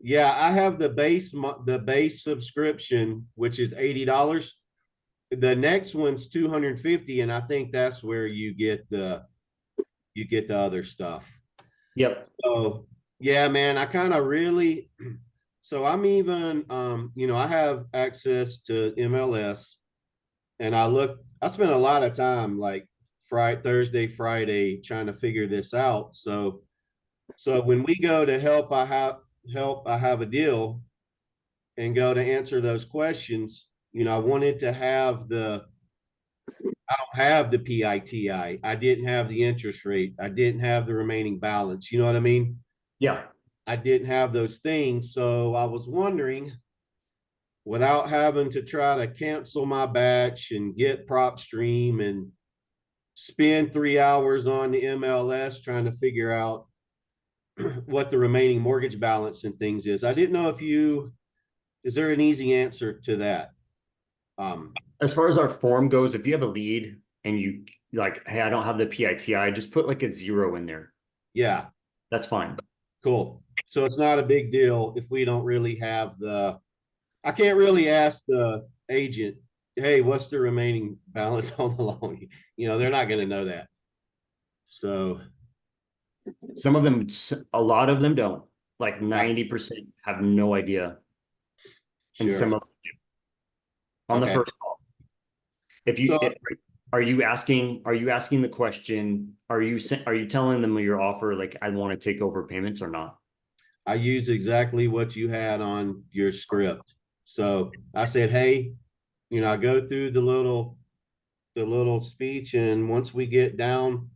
have the base subscription, which is $80. The next one's 250, and I think that's where you get the other stuff. Yep. So yeah, man, I kind of really, so I'm even, I have access to MLS, and I spent a lot of time like Thursday, Friday trying to figure this out. So when we go to help, I have a deal and go to answer those questions, I wanted to have I don't have the PITI. I didn't have the interest rate. I didn't have the remaining balance. You know what I mean? Yeah. I didn't have those things. So I was wondering, without having to try to cancel my batch and get PropStream and spend 3 hours on the MLS trying to figure out what the remaining mortgage balance and things is. I didn't know is there an easy answer to that? As far as our form goes, if you have a lead and you like, hey, I don't have the PITI, just put like a 0 in there. Yeah. That's fine. Cool. So it's not a big deal if we don't really have I can't really ask the agent, hey, what's the remaining balance on the loan? They're not going to know that. So some of them, a lot of them don't. Like 90% have no idea. And some of them do. On the first call. Are you asking the question, are you telling them your offer, like, I want to take over payments or not? I use exactly what you had on your script. So I said, hey, I go through the little speech, and once we get down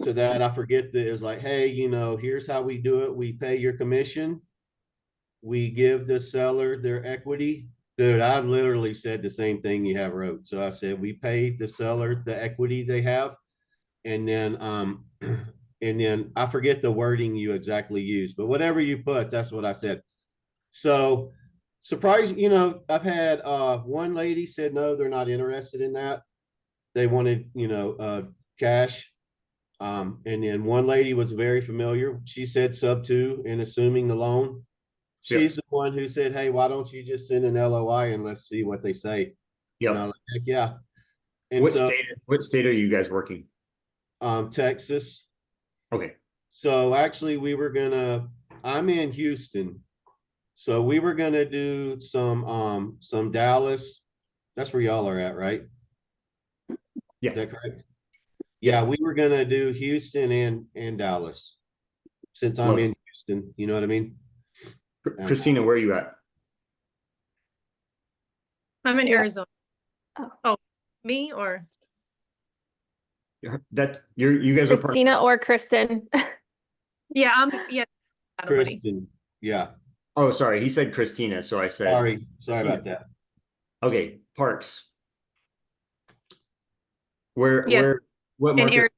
to that, I forget that it's like, hey, here's how we do it. We pay your commission. We give the seller their equity. Dude, I literally said the same thing you have wrote. So I said, we pay the seller the equity they have. And then, and then I forget the wording you exactly used, but whatever you put, that's what I said. So surprise, I've had, one lady said, no, they're not interested in that. They wanted, cash. And then one lady was very familiar. She said sub 2 and assuming the loan. She's the one who said, hey, why don't you just send an LOI and let's see what they say? Yeah. Like, heck yeah. And what state are you guys working? Texas. Okay. So actually I'm in Houston. So we were gonna do some Dallas. That's where y'all are at, right? Yeah. Is that correct? Yeah, we were gonna do Houston and Dallas. Since I'm in Houston, you know what I mean? Christina, where are you at? I'm in Arizona. Oh. Oh, me or? That you guys are Christina or Kristen. Yeah, Kristen. Yeah. Oh, sorry. He said Christina, so I said Sorry Christina. about that. Okay, Parks. Yes. What market? In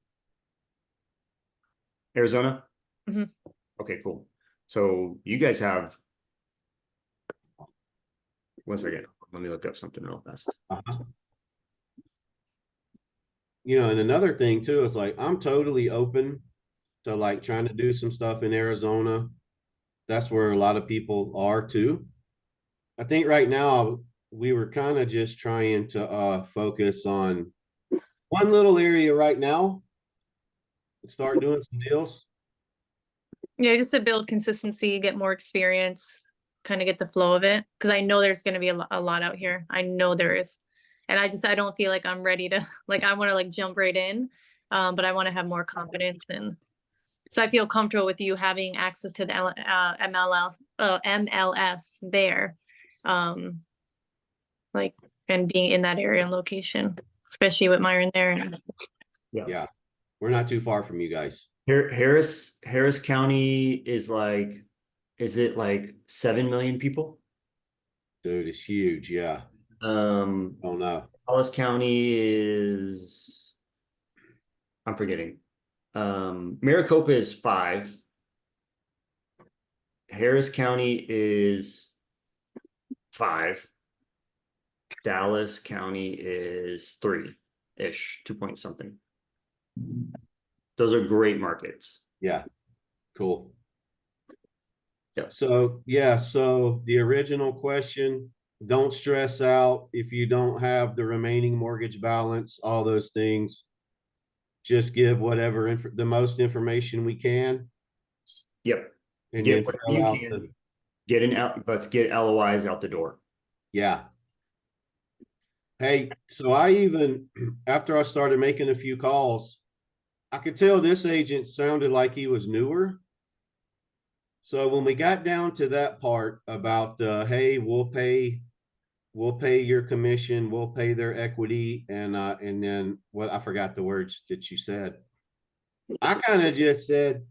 Arizona? Mhm. Okay, cool. So you guys have one second. Let me look up something real fast. You know, and another thing too is like I'm totally open to like trying to do some stuff in Arizona. That's where a lot of people are too. I think right now we were kind of just trying to focus on one little area right now and start doing some deals. Yeah, just to build consistency, get more experience, kind of get the flow of it. Because I know there's going to be a lot out here. I know there is. And I don't feel like I'm ready to, like, I want to like jump right in. But I want to have more confidence. And so I feel comfortable with you having access to the MLS there. Like, and being in that area and location, especially with Myron there. And Yeah. We're not too far from you guys. Harris County is like, is it like 7 million people? Dude, it's huge. Yeah. Oh no. Hollis County is, I'm forgetting. Maricopa is 5. Harris County is 5. Dallas County is 3-ish, 2 point something. Those are great markets. Yeah. Cool. Yeah. So yeah, so the original question, don't stress out if you don't have the remaining mortgage balance, all those things. Just give whatever the most information we can. Yep. And Get then whatever fill you out can. Let's get LOIs out the door. Yeah. Hey, so I even, after I started making a few calls, I could tell this agent sounded like he was newer. So when we got down to that part about hey, we'll pay your commission, we'll pay their equity, and then what, I forgot the words that you said. I kind of just said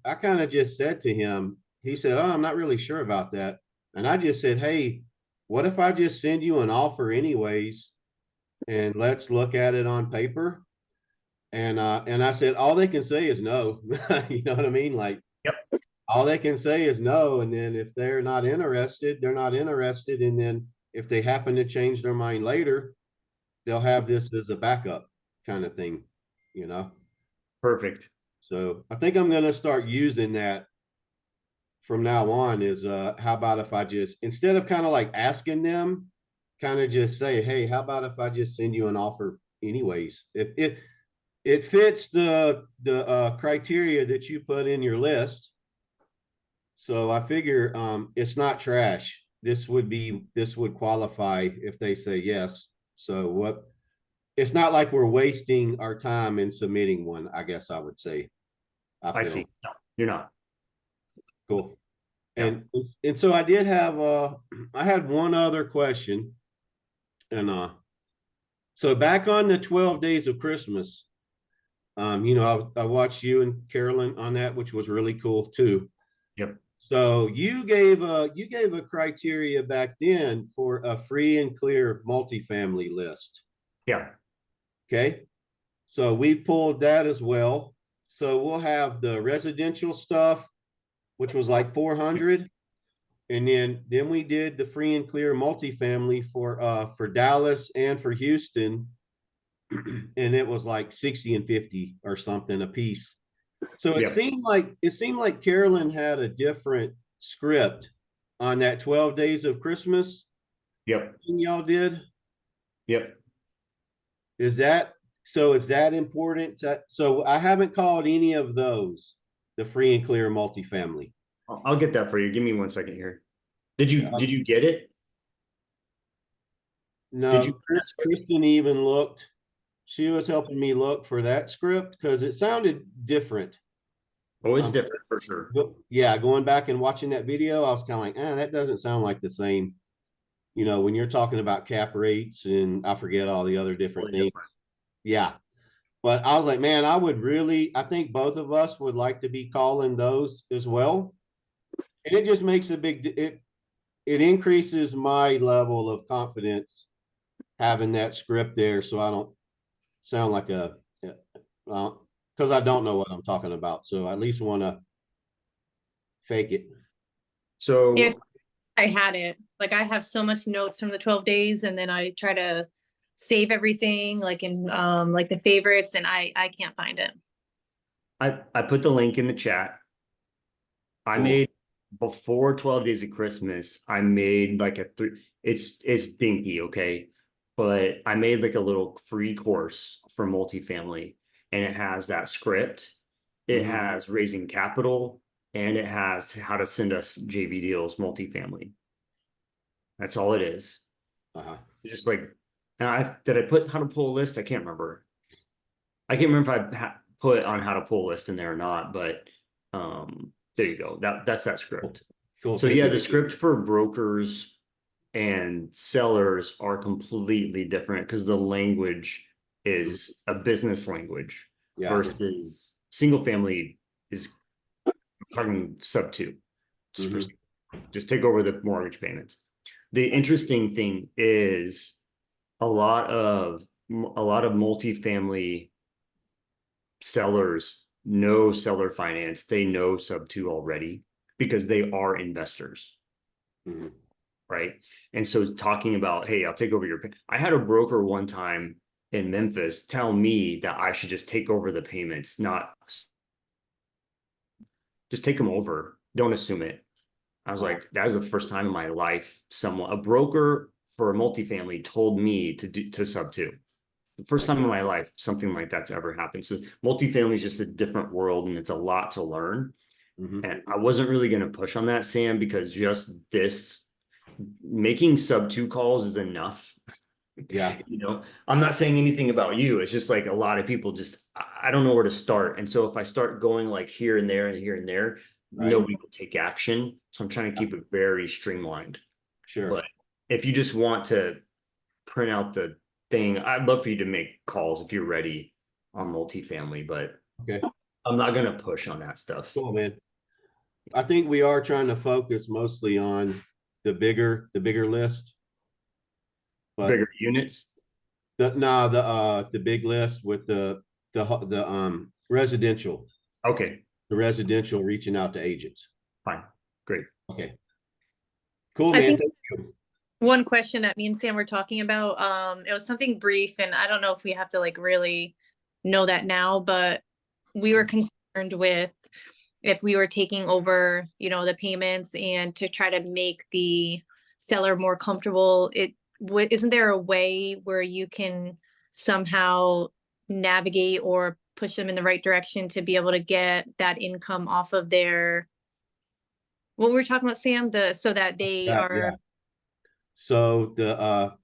to him, he said, "Oh, I'm not really sure about that." And I just said, "Hey, what if I just send you an offer anyways, and let's look at it on paper?" And I said, all they can say is no. You know what I mean? Like, yep. All they can say is no. And then if they're not interested, they're not interested. And then if they happen to change their mind later, they'll have this as a backup kind of thing, you know? Perfect. So I think I'm going to start using that from now on is how about if I just, instead of kind of like asking them, kind of just say, hey, how about if I just send you an offer anyways? If it fits the criteria that you put in your list. So I figure it's not trash. This would qualify if they say yes. So it's not like we're wasting our time in submitting one, I guess I would say. I see. No, you're not. Cool. Yeah. And so I did have I had one other question. And so back on the 12 days of Christmas, you know, I watched you and Carolyn on that, which was really cool too. Yep. So you gave a criteria back then for a free and clear multifamily list. Yeah. Okay. So we pulled that as well. So we'll have the residential stuff, which was like 400. And then we did the free and clear multifamily for Dallas and for Houston. And it was like 60 and 50 or something a piece. So it seemed like Carolyn had a different script on that 12 days of Christmas. Yep. Y'all did. Yep. Is that important? So I haven't called any of those the free and clear multifamily. I'll get that for you. Give me 1 second here. Did you get it? No, Did you? Kristen even looked. She was helping me look for that script because it sounded different. Oh, it's different for sure. Yeah, going back and watching that video, I was kind of like, that doesn't sound like the same. You know, when you're talking about cap rates and I forget all the other different things. Yeah. But I was like, man, I think both of us would like to be calling those as well. And it just makes it increases my level of confidence having that script there so I don't sound like because I don't know what I'm talking about. So I at least want to fake it. So yes, I had it. Like I have so much notes from the 12 days and then I try to save everything like in like the favorites and I can't find it. I put the link in the chat. I Cool. made before 12 Days of Christmas, I made like it's dinky, okay? But I made like a little free course for multifamily, and it has that script, it has raising capital, and it has how to send us JV deals multifamily. That's all it is. Uh-huh. It's just like, and did I put how to pull a list? I can't remember. I can't remember if I put on how to pull a list in there or not, but there you go. That's that script. Cool. So yeah, the script for brokers and sellers are completely different because the language is a business language Yeah. versus single family is talking sub two. Just take over the mortgage payments. The interesting thing is a lot of multifamily sellers know seller finance. They know sub two already because they are investors. Right. And so talking about, hey, I'll take over your, I had a broker one time in Memphis tell me that I should just take over the payments, not just take them over. Don't assume it. I was like, that was the first time in my life a broker for a multifamily told me to sub two. The first time in my life something like that's ever happened. So multifamily is just a different world and it's a lot to learn. And I wasn't really going to push on that, Sam, because just this making sub two calls is enough. Yeah. You know, I'm not saying anything about you. It's just like a lot of people just, I don't know where to start. And so if I start going like here and there and here and there, nobody will take action. So I'm trying to keep it very streamlined. Sure. But if you just want to print out the thing, I'd love for you to make calls if you're ready on multifamily, but Okay. I'm not going to push on that stuff. Cool, man. I think we are trying to focus mostly on the bigger list. But Bigger units. the big list with the residential. Okay. The residential reaching out to agents. Fine. Great. Okay. Cool, I man. think- Thank you. One question that me and Sam were talking about, it was something brief and I don't know if we have to like really know that now, but we were concerned with if we were taking over, you know, the payments and to try to make the seller more comfortable, isn't there a way where you can somehow navigate or push them in the right direction to be able to get that income off of their, what were we talking about, Sam? So that they are. Yeah. So the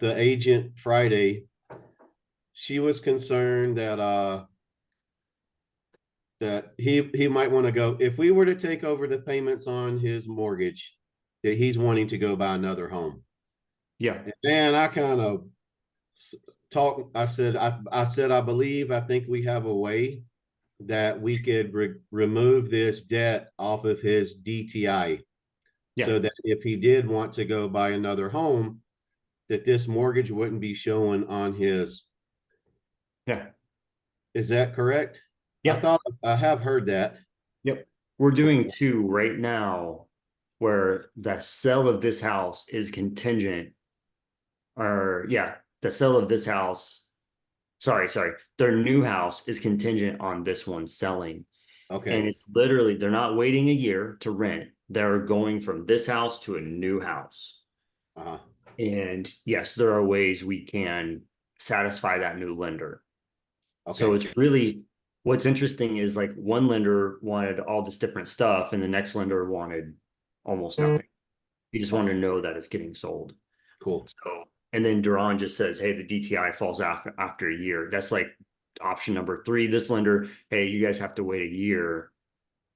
agent Friday, she was concerned that that he might want to go, if we were to take over the payments on his mortgage, that he's wanting to go buy another home. Yeah. And I kind of I said, I think we have a way that we could remove this debt off of his DTI. So that if he did want to go buy another home, that this mortgage wouldn't be showing on his. Yeah. Is that correct? Yeah. I have heard that. Yep. We're doing two right now where the sale of this house is contingent. The sale of this house. Sorry. Their new house is contingent on this one selling. Okay. And it's literally, they're not waiting a year to rent. They're going from this house to a new house. And yes, there are ways we can satisfy that new lender. Okay. So it's really, what's interesting is like one lender wanted all this different stuff and the next lender wanted almost nothing. You just want to know that it's getting sold. Cool. So, and then Duran just says, hey, the DTI falls after a year. That's like option number 3. This lender, hey, you guys have to wait a year.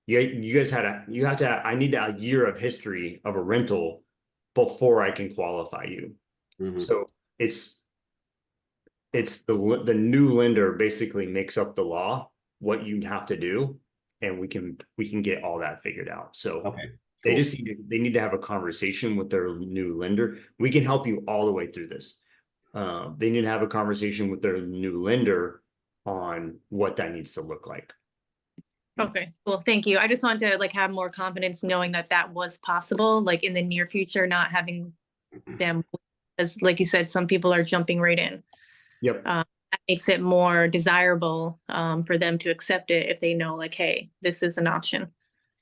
You guys I need a year of history of a rental before I can qualify you. So it's the new lender basically makes up the law, what you have to do, and we can get all that figured out. So okay, cool. They need to have a conversation with their new lender. We can help you all the way through this. They need to have a conversation with their new lender on what that needs to look like. Okay, well, thank you. I just wanted to like have more confidence knowing that that was possible, like in the near future, not having them, as like you said, some people are jumping right in. Yep. That makes it more desirable for them to accept it if they know like, hey, this is an option.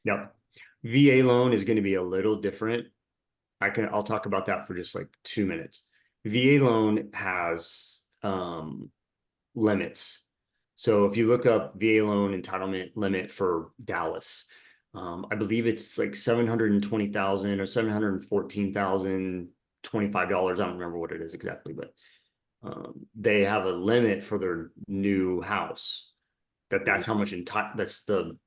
Yep. VA loan is going to be a little different. I'll talk about that for just like 2 minutes. VA loan has limits. So if you look up VA loan entitlement limit for Dallas, I believe it's like 720,000 or 714,025 dollars. I don't remember what it is exactly, but they have a limit for their new house. That's how much that's the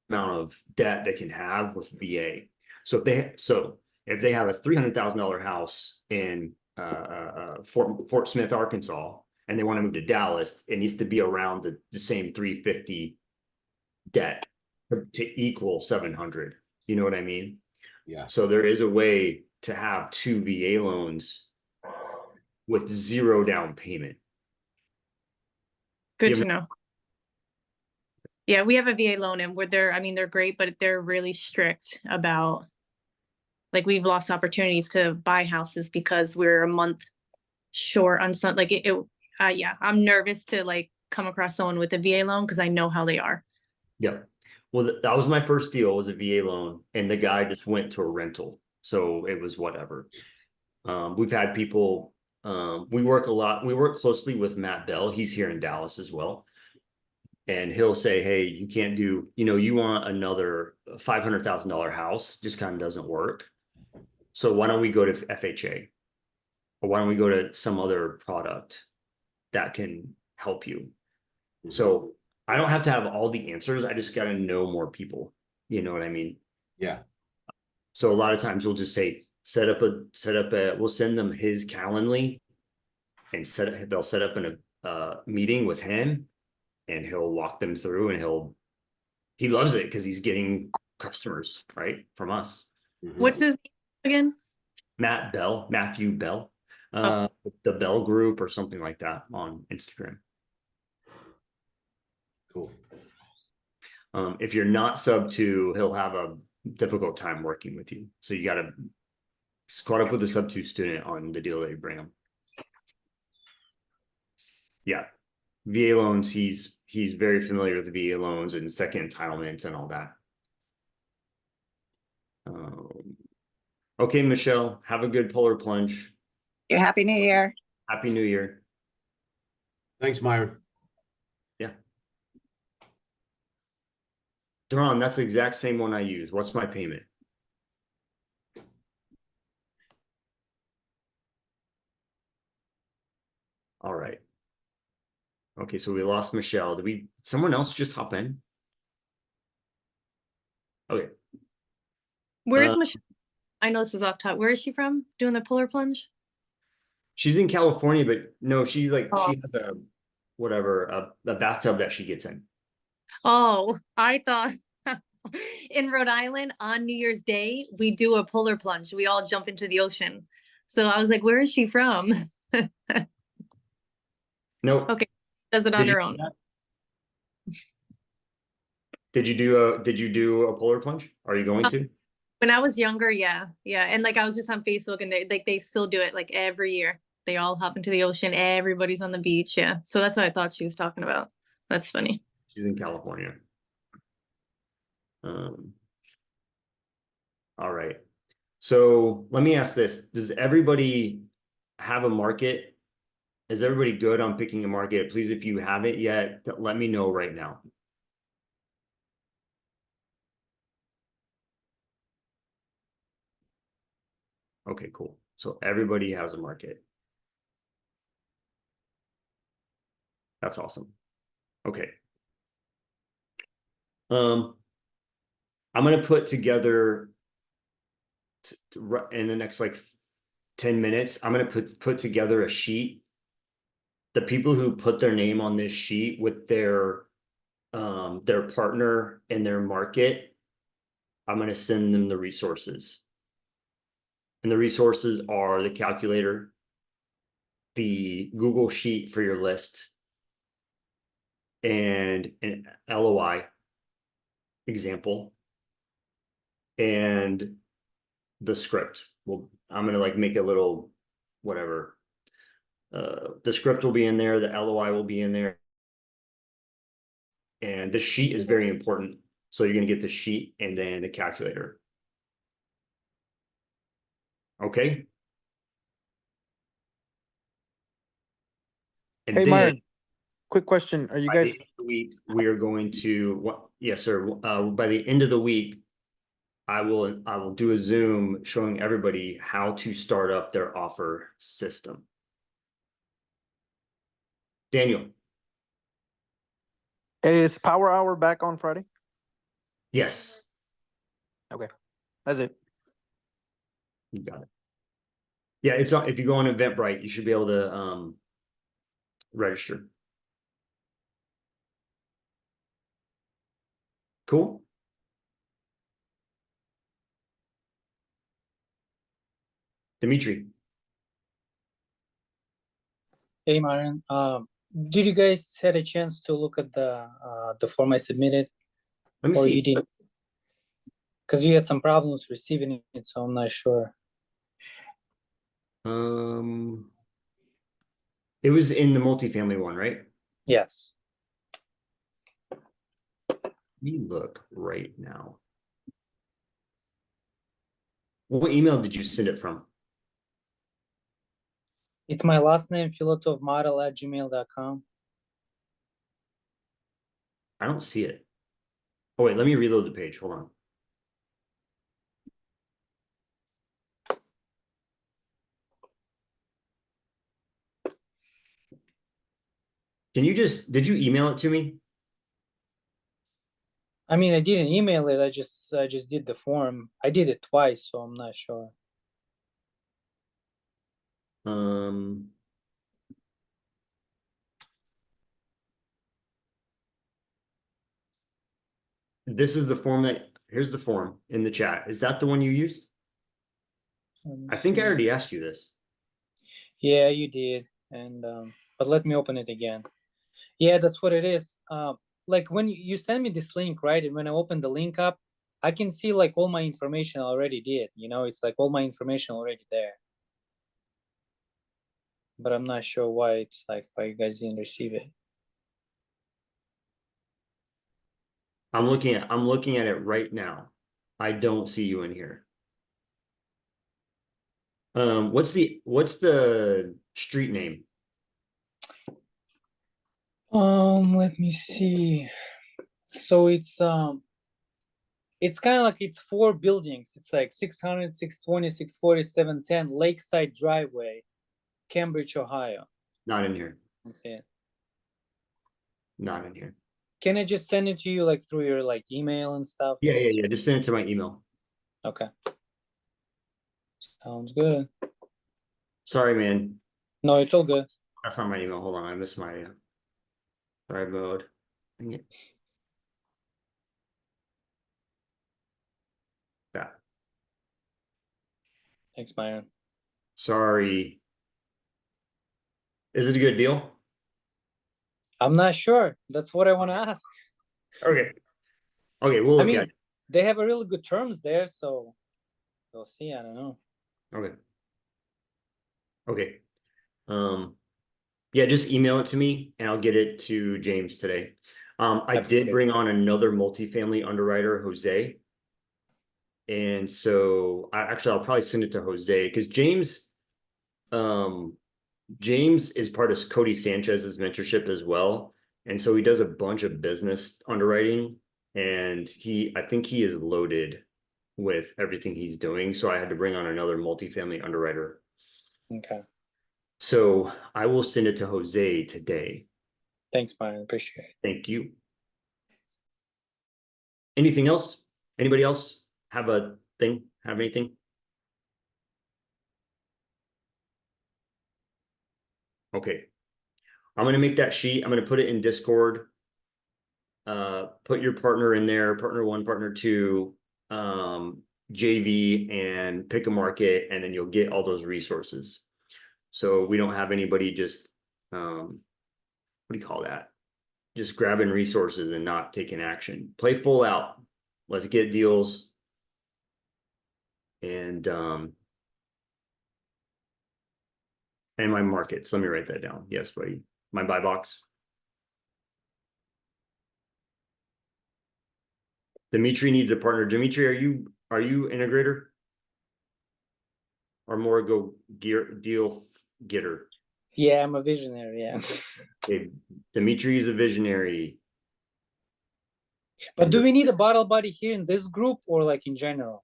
amount of debt they can have with VA. So if they have a $300,000 house in Fort Smith, Arkansas, and they want to move to Dallas, it needs to be around the same 350 debt to equal 700. You know what I mean? Yeah. So there is a way to have 2 VA loans with 0 down payment. Good to know. Yeah, we have a VA loan and they're great, but they're really strict about, like, we've lost opportunities to buy houses because we're a month short on some, like yeah, I'm nervous to like come across someone with a VA loan because I know how they are. Yeah. Well, that was my first deal, was a VA loan, and the guy just went to a rental. So it was whatever. We've had people, we work closely with Matt Bell. He's here in Dallas as well. And he'll say, hey, you can't do, you want another $500,000 house, just kind of doesn't work. So why don't we go to FHA? Or why don't we go to some other product that can help you? So I don't have to have all the answers. I just got to know more people. You know what I mean? Yeah. So a lot of times we'll just say, we'll send them his Calendly and they'll set up a meeting with him, and he'll walk them through, and he loves it because he's getting customers, right, from us. What's his name again? Matthew Bell, the Bell Group or something like that on Instagram. Cool. If you're not sub 2, he'll have a difficult time working with you. So you got to caught up with the sub 2 student on the deal that you bring him. Yeah. VA loans, he's very familiar with the VA loans and second entitlements and all that. Okay, Michelle, have a good polar plunge. Yeah, Happy New Year. Happy New Year. Thanks, Myron. Yeah. Duran, that's the exact same one I use. What's my payment? All right. Okay, so we lost Michelle. Did someone else just hop in? Okay. Where's Michelle? I know this is off top. Where is she from? Doing the polar plunge? She's in California, but no, she has a bathtub that she gets in. Oh, I thought in Rhode Island on New Year's Day, we do a polar plunge. We all jump into the ocean. So I was like, where is she from? Nope. Okay. Does it on her own. Did you do a polar plunge? Are you going to? When I was younger, yeah. And like I was just on Facebook, and they still do it like every year. They all hop into the ocean. Everybody's on the beach. Yeah. So that's what I thought she was talking about. That's funny. She's in California. All right. So let me ask this. Does everybody have a market? Is everybody good on picking a market? Please, if you haven't yet, let me know right now. Okay, cool. So everybody has a market. That's awesome. Okay. I'm going to put together in the next like 10 minutes, I'm going to put together a sheet. The people who put their name on this sheet with their partner and their market, I'm going to send them the resources. And the resources are the calculator, the Google sheet for your list, and an LOI example and the script. Well, I'm gonna like make a little whatever. The script will be in there, the LOI will be in there. And the sheet is very important. So you're gonna get the sheet and then the calculator. Okay. And Hey, then Myron, quick question. Are you by guys, the end of the week, we are going to what? Yes, sir. By the end of the week, I will do a Zoom showing everybody how to start up their offer system. Daniel. is Power Hour back on Friday? Yes, Okay, that's it. you got it. Yeah, it's on. If you go on Eventbrite, you should be able to register. Cool. Dimitri. Hey, Myron. Did you guys had a chance to look at the form I submitted, Let me or see. you didn't? Because you had some problems receiving it, so I'm not sure. It was in the multifamily one, right? Yes. Let me look right now. What email did you send it from? It's my last name, filotovmodel@gmail.com. I don't see it. Oh wait, let me reload the page. Hold on. Did you email it to me? I mean, I didn't email it. I just did the form. I did it twice, so I'm not sure. This is the form here's the form in the chat. Is that the one you used? I think I already asked you this. Yeah, you did, and but let me open it again. Yeah, that's what it is. Like when you send me this link, right? And when I open the link up, I can see like all my information I already did. You know, it's like all my information already there. But I'm not sure why it's like why you guys didn't receive it. I'm looking at it right now. I don't see you in here. What's the street name? Let me see. So it's kind of like it's 4 buildings. It's like 600, 620, 640, 710 Lakeside Driveway, Cambridge, Ohio. Not in here. That's it. Not in here. Can I just send it to you like through your like email and stuff? Yeah. Just send it to my email. Okay. Sounds good. Sorry, man. No, it's all good. That's not my email. Hold on. I missed my Thrivemode. Dang it. Yeah. Thanks, Myron. Sorry. Is it a good deal? I'm not sure. That's what I want to ask. Okay. Okay, we'll look at it. They have a really good terms there, so we'll see. I don't know. Okay. Okay. Yeah, just email it to me and I'll get it to James today. I did bring on another multifamily underwriter, Jose. And so I'll probably send it to Jose because James is part of Cody Sanchez's mentorship as well. And so he does a bunch of business underwriting and I think he is loaded with everything he's doing. So I had to bring on another multifamily underwriter. Okay. So I will send it to Jose today. Thanks, Myron. Appreciate it. Thank you. Anything else? Anybody else have anything? Okay. I'm going to make that sheet. I'm going to put it in Discord. Put your partner in there, partner 1, partner 2, JV, and pick a market, and then you'll get all those resources. So we don't have anybody just, what do you call that? just grabbing resources and not taking action. Play full out. Let's get deals. And my markets. Let me write that down. Yes, buddy. My buy box. Dimitri needs a partner. Dimitri, are you integrator? Or more deal getter? Yeah, I'm a visionary. Yeah. Okay. Dimitri is a visionary. But do we need a battle buddy here in this group or like in general?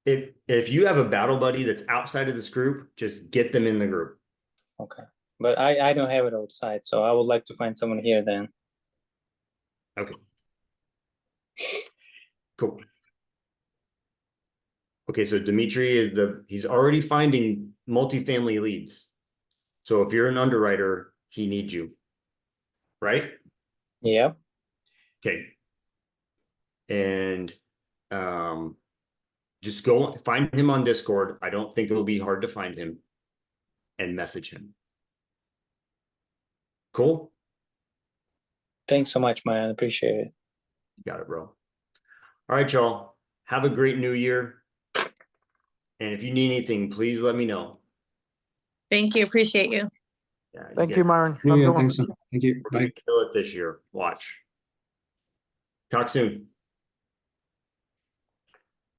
If you have a battle buddy that's outside of this group, just get them in the group. Okay. But I don't have it outside, so I would like to find someone here then. Okay. Cool. Okay, so Dimitri is he's already finding multifamily leads. So if you're an underwriter, he needs you. Right? Yep. Okay. And just go find him on Discord. I don't think it will be hard to find him and message him. Cool. Thanks so much, man. Appreciate it. You got it, bro. All right, y'all. Have a great new year. And if you need anything, please let me know. Thank you. Appreciate you. Yeah, Thank you, Myron. Have a Yeah, good one. thanks. Thank you. Bye. Kill it this year. Watch. Talk soon.